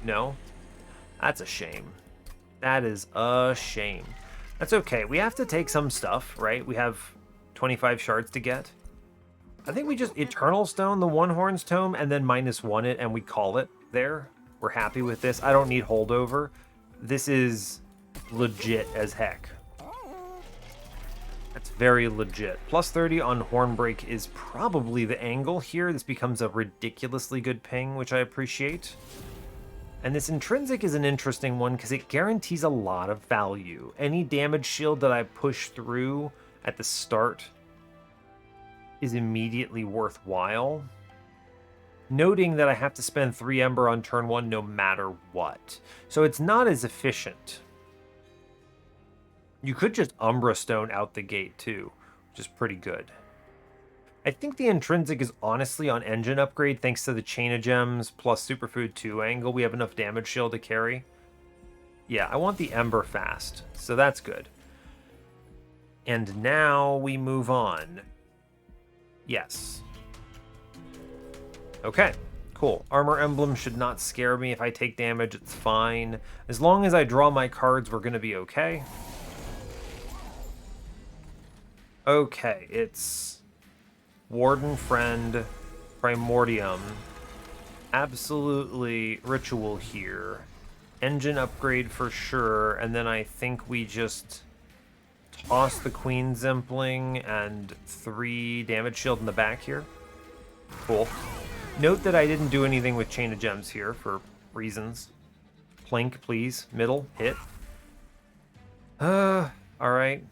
Speaker 1: No? That's a shame. That is a shame. That's okay. We have to take some stuff, right? We have 25 shards to get. I think we just Eternal Stone the Onehorn's Tome and then -1 it and we call it there. We're happy with this. I don't need holdover. This is legit as heck. That's very legit. +30 on Hornbreak is probably the angle here. This becomes a ridiculously good ping, which I appreciate. And this Intrinsic is an interesting one because it guarantees a lot of value. Any damage shield that I push through at the start is immediately worthwhile. Noting that I have to spend 3 Ember on turn 1 no matter what. So it's not as efficient. You could just Umbra Stone out the gate too, which is pretty good. I think the Intrinsic is honestly on engine upgrade thanks to the Chain of Gems plus Superfood 2 angle. We have enough damage shield to carry. Yeah, I want the Ember fast, so that's good. And now we move on. Yes. Okay, cool. Armor Emblem should not scare me. If I take damage, it's fine. As long as I draw my cards, we're going to be okay. Okay, it's Warden Friend, Primordium. Absolutely Ritual here. Engine upgrade for sure, and then I think we just toss the Queen Zimpling and 3 damage shield in the back here. Cool. Note that I didn't do anything with Chain of Gems here for reasons. Plink, please. Middle. Hit. Alright.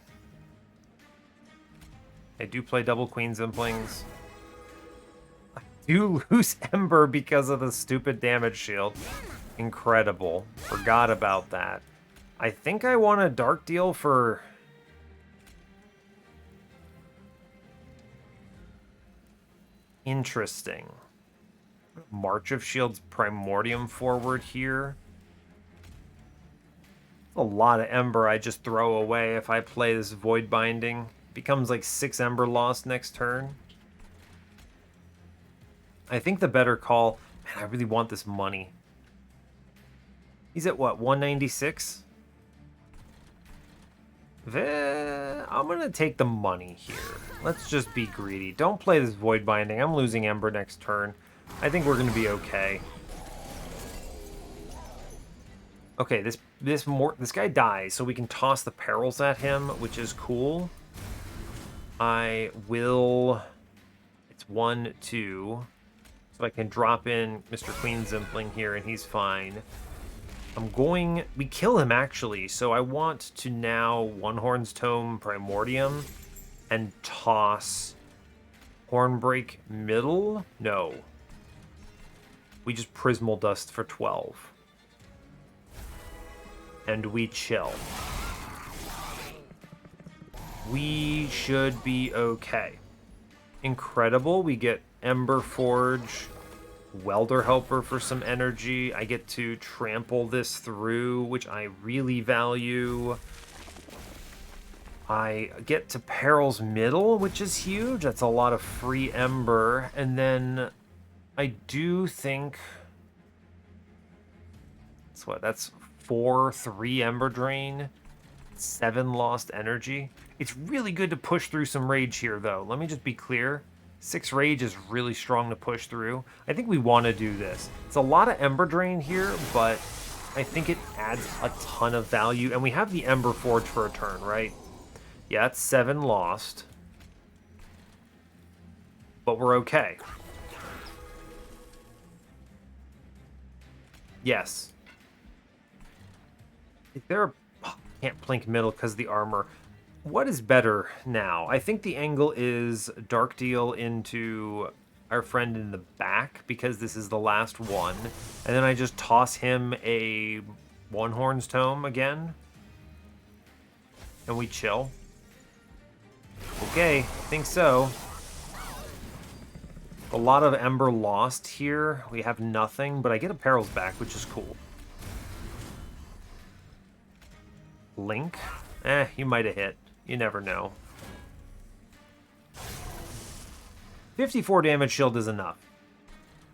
Speaker 1: I do play double Queen Zimplings. I do lose Ember because of the stupid damage shield. Incredible. Forgot about that. I think I want a Dark Deal for... Interesting. March of Shields Primordium forward here. A lot of Ember I just throw away if I play this Void Binding. Becomes like 6 Ember lost next turn. I think the better call... Man, I really want this money. He's at what, 196? I'm going to take the money here. Let's just be greedy. Don't play this Void Binding. I'm losing Ember next turn. I think we're going to be okay. Okay, this guy dies, so we can toss the perils at him, which is cool. I will. It's 1, 2. So I can drop in Mr. Queen Zimpling here, and he's fine. We kill him actually, so I want to now Onehorn's Tome Primordium and toss Hornbreak middle? No. We just Prismal Dust for 12. And we chill. We should be okay. Incredible. We get Ember Forge, Welder Helper for some energy. I get to trample this through, which I really value. I get to Peril's Middle, which is huge. That's a lot of free Ember. And then I do think... That's 4, 3 Ember Drain, 7 lost energy. It's really good to push through some Rage here, though. Let me just be clear. 6 Rage is really strong to push through. I think we want to do this. It's a lot of Ember Drain here, but I think it adds a ton of value. And we have the Ember Forge for a turn, right? Yeah, it's 7 lost. But we're okay. Yes. Is there a... Oh, can't plink middle because of the armor. What is better now? I think the angle is Dark Deal into our friend in the back because this is the last one. And then I just toss him a Onehorn's Tome again. And we chill. Okay, I think so. A lot of Ember lost here. We have nothing, but I get a Perils back, which is cool. Link? You might have hit. You never know. 54 damage shield is enough.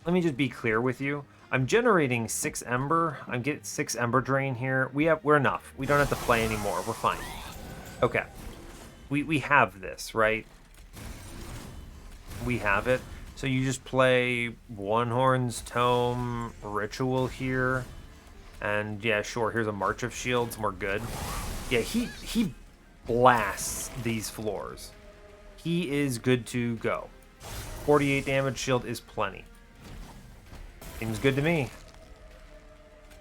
Speaker 1: Let me just be clear with you. I'm generating 6 Ember. I'm getting 6 Ember Drain here. We're enough. We don't have to play anymore. We're fine. Okay. We have this, right? We have it. So you just play Onehorn's Tome Ritual here. And yeah, sure, here's a March of Shields, and we're good. Yeah, he blasts these floors. He is good to go. 48 damage shield is plenty. Seems good to me.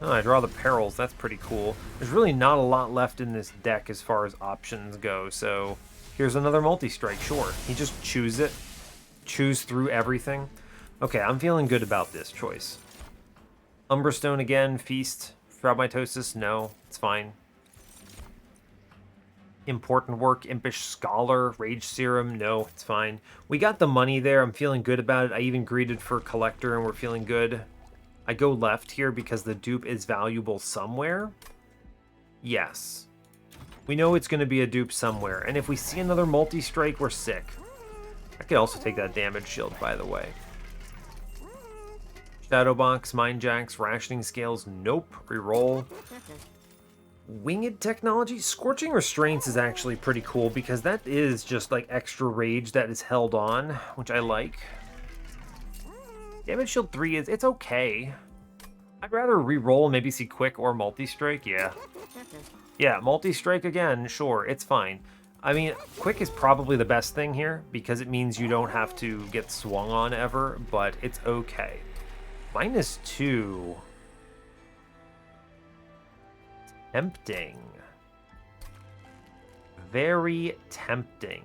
Speaker 1: Oh, I draw the Perils. That's pretty cool. There's really not a lot left in this deck as far as options go, so here's another multi-strike, sure. He just chews it. Choose through everything. Okay, I'm feeling good about this choice. Umbra Stone again, Feast. Fragmitosis, no, it's fine. Important Work, Impish Scholar, Rage Serum, no, it's fine. We got the money there, I'm feeling good about it. I even greeted for Collector and we're feeling good. I go left here because the dupe is valuable somewhere. Yes. We know it's going to be a dupe somewhere, and if we see another multi-strike, we're sick. I could also take that damage shield, by the way. Shadowbox, Mind Jacks, Rationing Scales, nope. Reroll. Winged Technology? Scorching Restraints is actually pretty cool because that is just like extra rage that is held on, which I like. Damage Shield 3 it's okay. I'd rather reroll and maybe see Quick or Multi-Strike, yeah. Yeah, Multi-Strike again, sure, it's fine. I mean, Quick is probably the best thing here because it means you don't have to get swung on ever, but it's okay. -2. Tempting. Very tempting.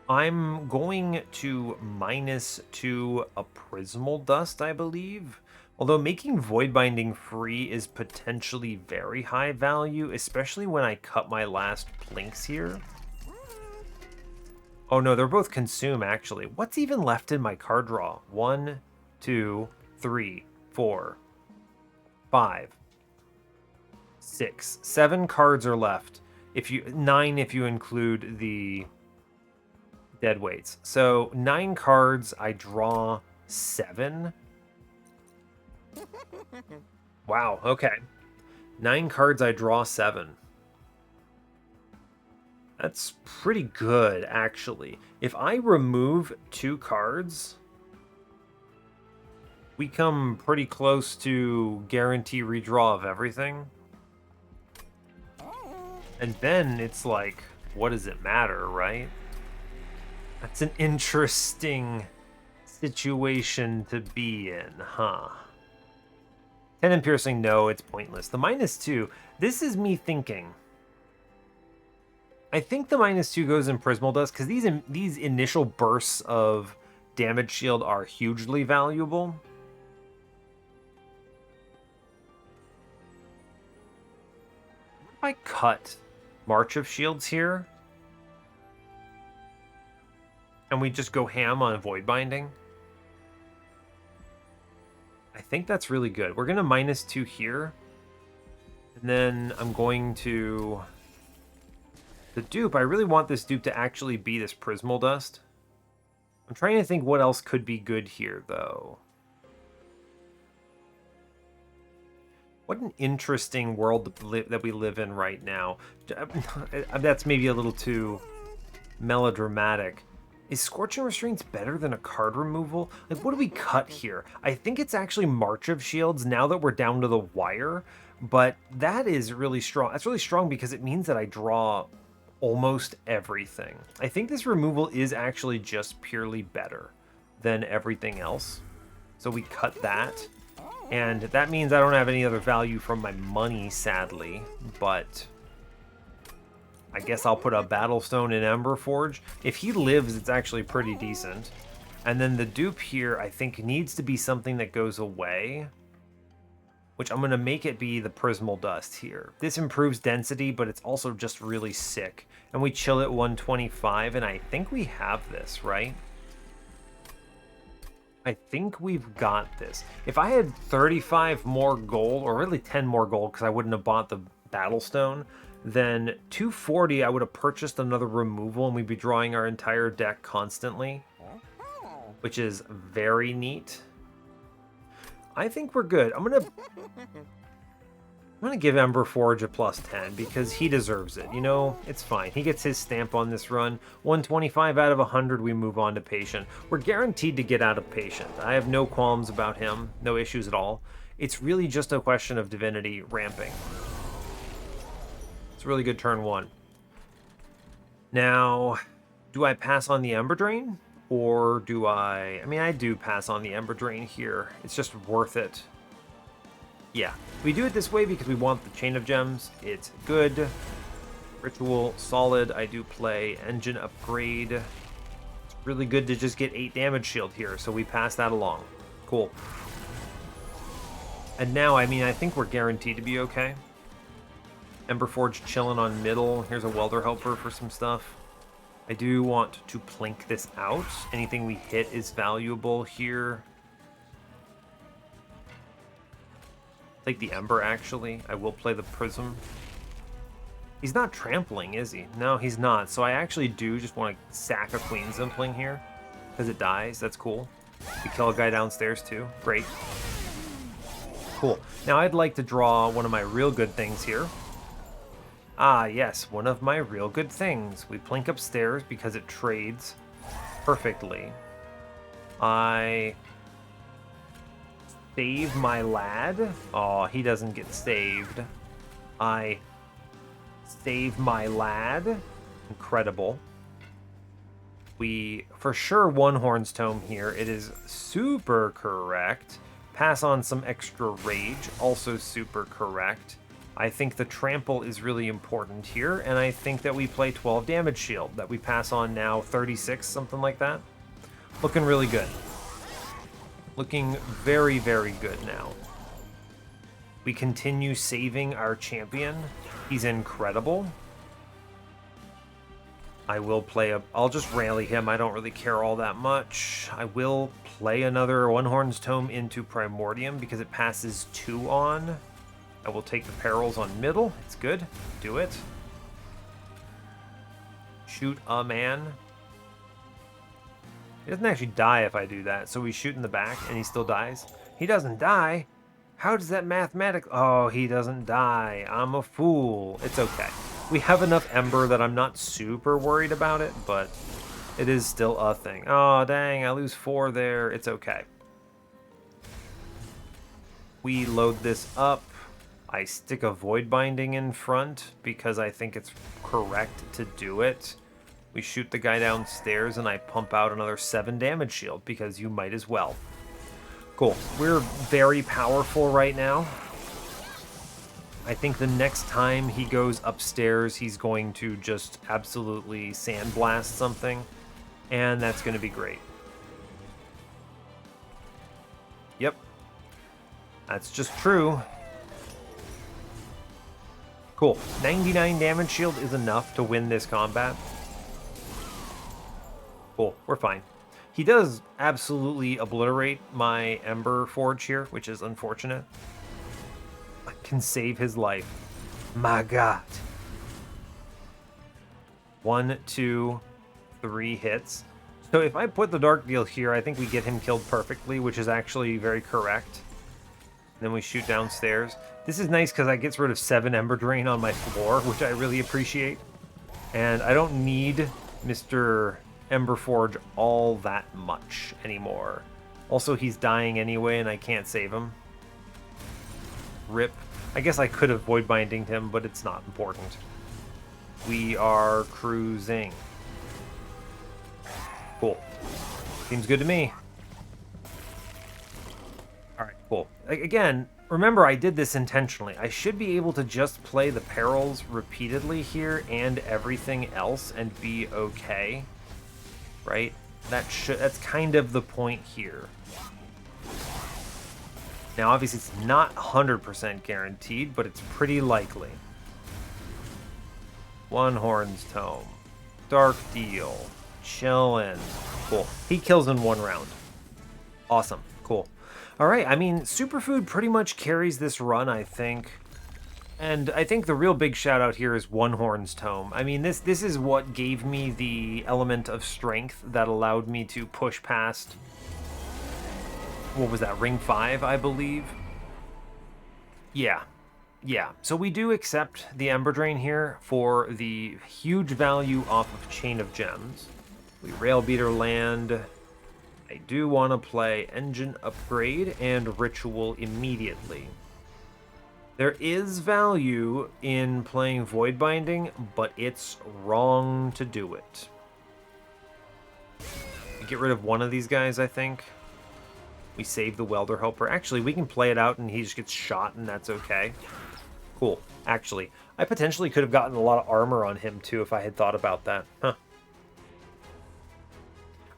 Speaker 1: I'm going to -2 a Prismal Dust, I believe. Although making Void Binding free is potentially very high value, especially when I cut my last plinks here. Oh no, they're both consume actually. What's even left in my card draw? 1, 2, 3, 4, 5, 6, 7 cards are left. 9 if you include the dead weights. So 9 cards, I draw 7. Wow, okay. 9 cards, I draw 7. That's pretty good, actually. If I remove 2 cards, we come pretty close to guarantee redraw of everything. And then it's like, what does it matter, right? That's an interesting situation to be in, huh? 10 and piercing, no, it's pointless. The -2, this is me thinking. I think the -2 goes in Prismal Dust because these initial bursts of damage shield are hugely valuable. What if I cut March of Shields here? And we just go ham on Void Binding? I think that's really good. We're going to -2 here. And then I'm going to... The dupe, I really want this dupe to actually be this Prismal Dust. I'm trying to think what else could be good here, though. What an interesting world that we live in right now. That's maybe a little too melodramatic. Is Scorching Restraints better than a card removal? Like, what do we cut here? I think it's actually March of Shields now that we're down to the wire, but that is really strong. That's really strong because it means that I draw almost everything. I think this removal is actually just purely better than everything else. So we cut that. And that means I don't have any other value from my money, sadly, but I guess I'll put a Battlestone in Emberforge. If he lives, it's actually pretty decent. And then the dupe here, I think, needs to be something that goes away, which I'm going to make it be the Prismal Dust here. This improves density, but it's also just really sick. And we chill at 125, and I think we have this, right? I think we've got this. If I had 35 more gold, or really 10 more gold, because I wouldn't have bought the Battlestone, then 240, I would have purchased another removal, and we'd be drawing our entire deck constantly, which is very neat. I think we're good. I'm gonna give Emberforge a +10 because he deserves it. You know, it's fine. He gets his stamp on this run. 125 out of 100, we move on to Patient. We're guaranteed to get out of Patient. I have no qualms about him. No issues at all. It's really just a question of Divinity ramping. It's a really good turn 1. Now, do I pass on the Ember Drain? Or do I... I mean, I do pass on the Ember Drain here. It's just worth it. Yeah, we do it this way because we want the Chain of Gems. It's good. Ritual, solid. I do play Engine Upgrade. It's really good to just get 8 damage shield here, so we pass that along. Cool. And now, I mean, I think we're guaranteed to be okay. Emberforge chilling on middle. Here's a Welder Helper for some stuff. I do want to plink this out. Anything we hit is valuable here. Take the Ember, actually. I will play the Prism. He's not trampling, is he? No, he's not. So I actually do just want to sack a Queen Zimpling here. Because it dies. That's cool. We kill a guy downstairs, too. Great. Cool. Now I'd like to draw one of my real good things here. Ah, yes. One of my real good things. We plink upstairs because it trades perfectly. I... save my lad. Oh, he doesn't get saved. I save my lad. Incredible. We, for sure, Onehorn's Tome here. It is super correct. Pass on some extra rage. Also super correct. I think the trample is really important here, and I think that we play 12 damage shield. That we pass on now 36, something like that. Looking really good. Looking very, very good now. We continue saving our champion. He's incredible. I will play a... I'll just rally him. I don't really care all that much. I will play another Onehorn's Tome into Primordium because it passes 2 on. I will take the perils on middle. It's good. Do it. Shoot a man. He doesn't actually die if I do that, so we shoot in the back and he still dies. He doesn't die? How does that mathematically... Oh, he doesn't die. I'm a fool. It's okay. We have enough Ember that I'm not super worried about it, but it is still a thing. Oh, dang, I lose 4 there. It's okay. We load this up. I stick a Void Binding in front because I think it's correct to do it. We shoot the guy downstairs and I pump out another 7 damage shield because you might as well. Cool. We're very powerful right now. I think the next time he goes upstairs, he's going to just absolutely sandblast something, and that's going to be great. Yep. That's just true. Cool. 99 damage shield is enough to win this combat. Cool. We're fine. He does absolutely obliterate my Ember Forge here, which is unfortunate. I can save his life. My God. 1, 2, 3 hits. So if I put the Dark Deal here, I think we get him killed perfectly, which is actually very correct. Then we shoot downstairs. This is nice because that gets rid of 7 Ember Drain on my floor, which I really appreciate. And I don't need Mr. Ember Forge all that much anymore. Also, he's dying anyway, and I can't save him. Rip. I guess I could have Void Bindinged him, but it's not important. We are cruising. Cool. Seems good to me. Alright, cool. Again, remember I did this intentionally. I should be able to just play the perils repeatedly here and everything else and be okay. Right? That's kind of the point here. Now, obviously, it's not 100% guaranteed, but it's pretty likely. Onehorn's Tome. Dark Deal. Chillin'. Cool. He kills in 1 round. Awesome. Cool. All right. I mean, Superfood pretty much carries this run, I think. And I think the real big shout out here is Onehorn's Tome. I mean, this is what gave me the element of strength that allowed me to push past... What was that, ring 5, I believe? Yeah. So we do accept the Ember Drain here for the huge value off of Chain of Gems. We Railbeater land. I do want to play Engine Upgrade and Ritual immediately. There is value in playing Void Binding, but it's wrong to do it. We get rid of one of these guys, I think. We save the Welder Helper. Actually, we can play it out and he just gets shot and that's okay. Cool. Actually, I potentially could have gotten a lot of armor on him too if I had thought about that. Huh.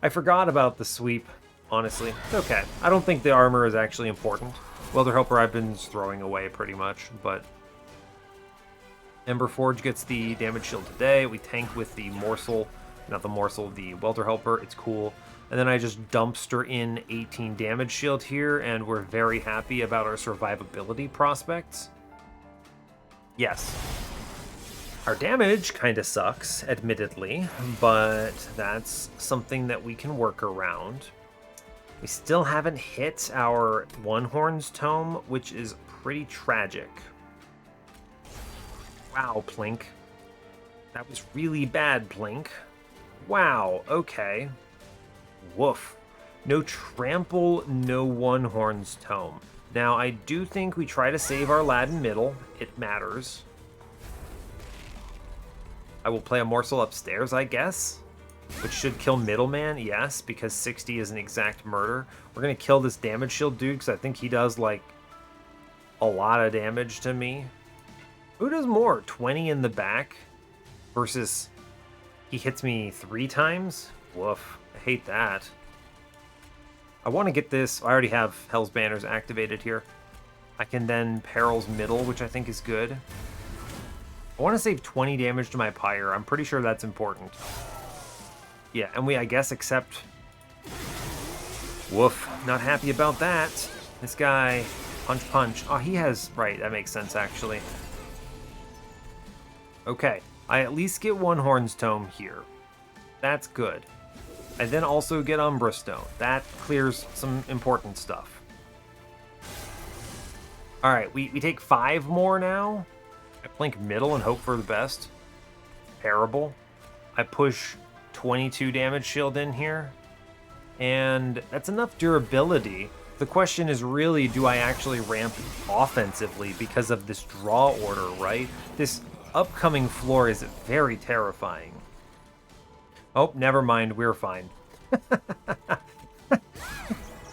Speaker 1: I forgot about the sweep, honestly. It's okay. I don't think the armor is actually important. Welder Helper I've been throwing away pretty much, but... Ember Forge gets the damage shield today. We tank with the Morsel. Not the Morsel, the Welder Helper. It's cool. And then I just dumpster in 18 damage shield here, and we're very happy about our survivability prospects. Yes. Our damage kind of sucks, admittedly, but that's something that we can work around. We still haven't hit our Onehorn's Tome, which is pretty tragic. Wow, Plink. That was really bad, Plink. Wow, okay. Woof. No trample, no Onehorn's Tome. Now, I do think we try to save our lad in middle. It matters. I will play a morsel upstairs, I guess. Which should kill middleman, yes, because 60 is an exact murder. We're going to kill this damage shield dude, because I think he does, like, a lot of damage to me. Who does more? 20 in the back versus he hits me 3 times? Woof. I hate that. I want to get this. I already have Hell's Banners activated here. I can then Perils Middle, which I think is good. I want to save 20 damage to my Pyre. I'm pretty sure that's important. Yeah, and we, I guess, accept... Woof. Not happy about that. This guy... Punch, punch. Oh, he has... Right, that makes sense, actually. Okay. I at least get Onehorn's Tome here. That's good. I then also get Umbra Stone. That clears some important stuff. Alright, we take 5 more now. I plink middle and hope for the best. Terrible. I push 22 damage shield in here. And that's enough durability The question is really, do I actually ramp offensively because of this draw order, right? This upcoming floor is very terrifying. Oh, never mind, we're fine.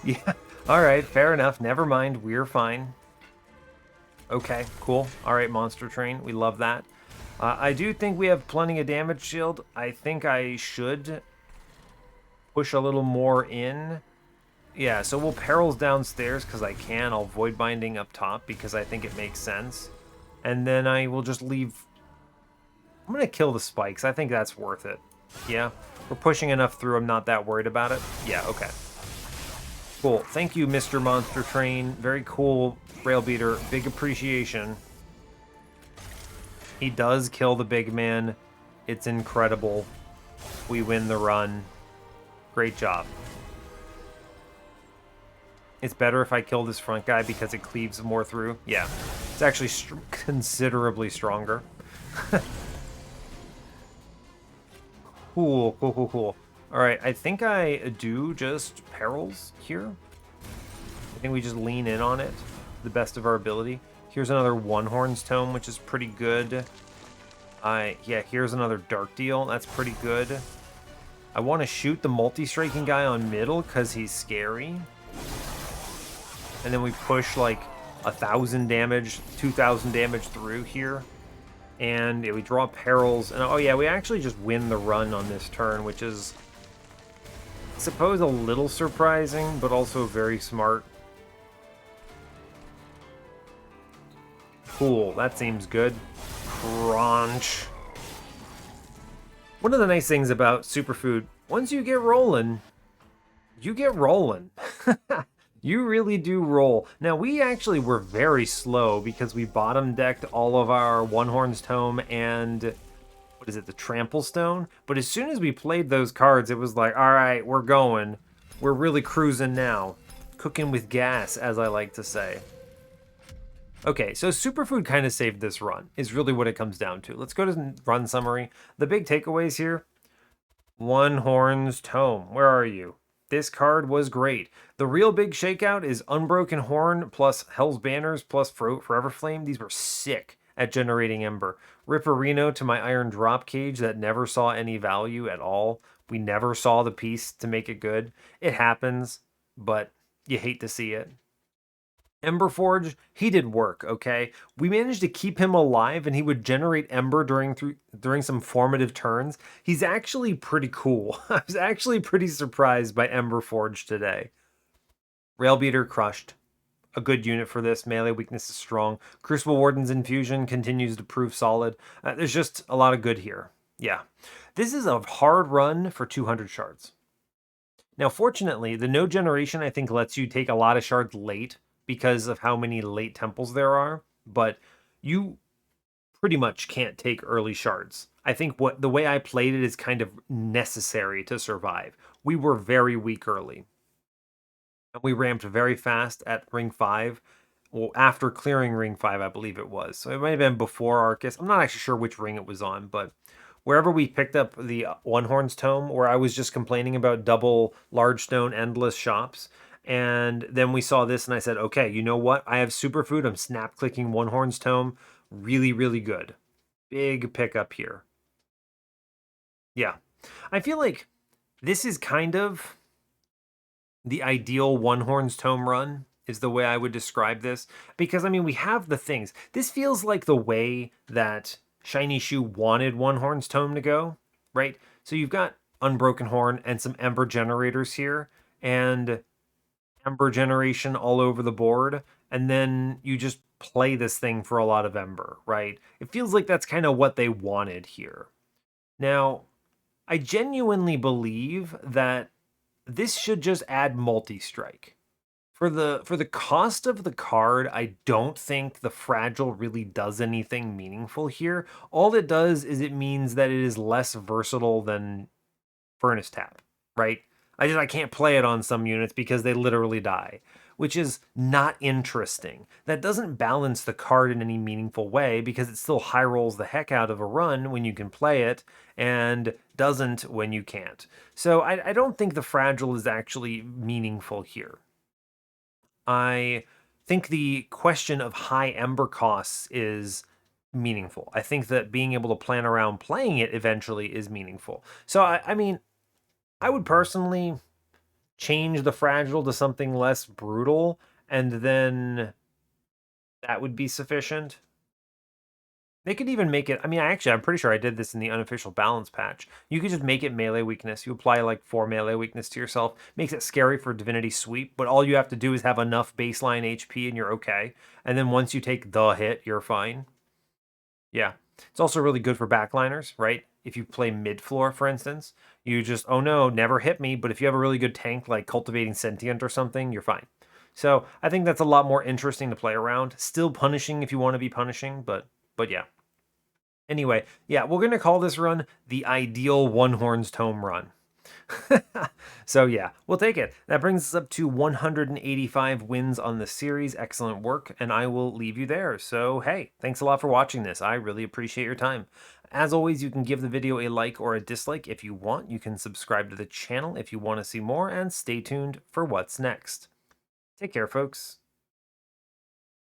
Speaker 1: Yeah, alright, fair enough, never mind, we're fine. Okay, cool. Alright, Monster Train, we love that. I do think we have plenty of damage shield. I think I should push a little more in. Yeah, so we'll Perils downstairs because I can. I'll Void Binding up top because I think it makes sense. And then I will just leave... I'm going to kill the spikes. I think that's worth it. Yeah, we're pushing enough through. I'm not that worried about it. Yeah, okay. Cool. Thank you, Mr. Monster Train. Very cool, Rail Beater. Big appreciation. He does kill the big man. It's incredible. We win the run. Great job. It's better if I kill this front guy because it cleaves more through. Yeah, it's actually considerably stronger. Cool, cool, cool, cool. All right, I think I do just Perils here. I think we just lean in on it to the best of our ability. Here's another Onehorn's Tome, which is pretty good. Yeah, here's another Dark Deal. That's pretty good. I want to shoot the multi-striking guy on middle because he's scary. And then we push like 1,000 damage, 2,000 damage through here. And yeah, we draw Perils. And oh yeah, we actually just win the run on this turn, which is, I suppose, a little surprising, but also very smart. Cool, that seems good. Crunch. One of the nice things about Superfood, once you get rolling, you get rolling. You really do roll. Now, we actually were very slow because we bottom decked all of our Onehorn's Tome and, what is it, the Trample Stone? But as soon as we played those cards, it was like, all right, we're going. We're really cruising now. Cooking with gas, as I like to say. Okay, so Superfood kind of saved this run, is really what it comes down to. Let's go to run summary. The big takeaways here. Onehorn's Tome, where are you? This card was great. The real big shakeout is Unbroken Horn plus Hell's Banners plus Forever Flame. These were sick at generating Ember. Ripperino to my Iron Drop Cage that never saw any value at all. We never saw the piece to make it good. It happens, but you hate to see it. Emberforge, he did work, okay? We managed to keep him alive and he would generate Ember during some formative turns. He's actually pretty cool. I was actually pretty surprised by Emberforge today. Railbeater crushed. A good unit for this. Melee weakness is strong. Crucible Warden's Infusion continues to prove solid. There's just a lot of good here. Yeah. This is a hard run for 200 shards. Now, fortunately, the node generation, I think, lets you take a lot of shards late because of how many late temples there are, but you pretty much can't take early shards. I think the way I played it is kind of necessary to survive. We were very weak early. We ramped very fast at ring 5. Well, after clearing ring 5, I believe it was. So it might have been before Arcus. I'm not actually sure which ring it was on, but wherever we picked up the Onehorn's Tome, where I was just complaining about double large stone endless shops, and then we saw this and I said, okay, you know what? I have Superfood. I'm snap clicking Onehorn's Tome. Really, really good. Big pickup here. Yeah. I feel like this is kind of the ideal Onehorn's Tome run is the way I would describe this. Because, I mean, we have the things. This feels like the way that Shiny Shoe wanted Onehorn's Tome to go, right? So you've got Unbroken Horn and some Ember generators here. And Ember generation all over the board, and then you just play this thing for a lot of Ember, right? It feels like that's kind of what they wanted here. Now, I genuinely believe that this should just add multi-strike. For the cost of the card, I don't think the Fragile really does anything meaningful here. All it does is it means that it is less versatile than Furnace Tap, right? I can't play it on some units because they literally die, which is not interesting. That doesn't balance the card in any meaningful way because it still high rolls the heck out of a run when you can play it and doesn't when you can't. So I don't think the Fragile is actually meaningful here. I think the question of high ember costs is meaningful. I think that being able to plan around playing it eventually is meaningful. So, I mean, I would personally change the fragile to something less brutal, and then that would be sufficient. They could even make it. I mean, I'm pretty sure I did this in the unofficial balance patch. You could just make it melee weakness. You apply like 4 melee weakness to yourself. Makes it scary for Divinity Sweep, but all you have to do is have enough baseline HP and you're okay. And then once you take the hit, you're fine. Yeah. It's also really good for backliners, right? If you play mid floor, for instance, you just, oh no, never hit me. But if you have a really good tank like Cultivating Sentient or something, you're fine. So I think that's a lot more interesting to play around. Still punishing if you want to be punishing, but yeah. Anyway, yeah, we're gonna call this run the ideal Onehorn's Tome run. So yeah, we'll take it. That brings us up to 185 wins on the series. Excellent work, and I will leave you there. So hey, thanks a lot for watching this. I really appreciate your time. As always, you can give the video a like or a dislike if you want. You can subscribe to the channel if you want to see more, and stay tuned for what's next. Take care, folks.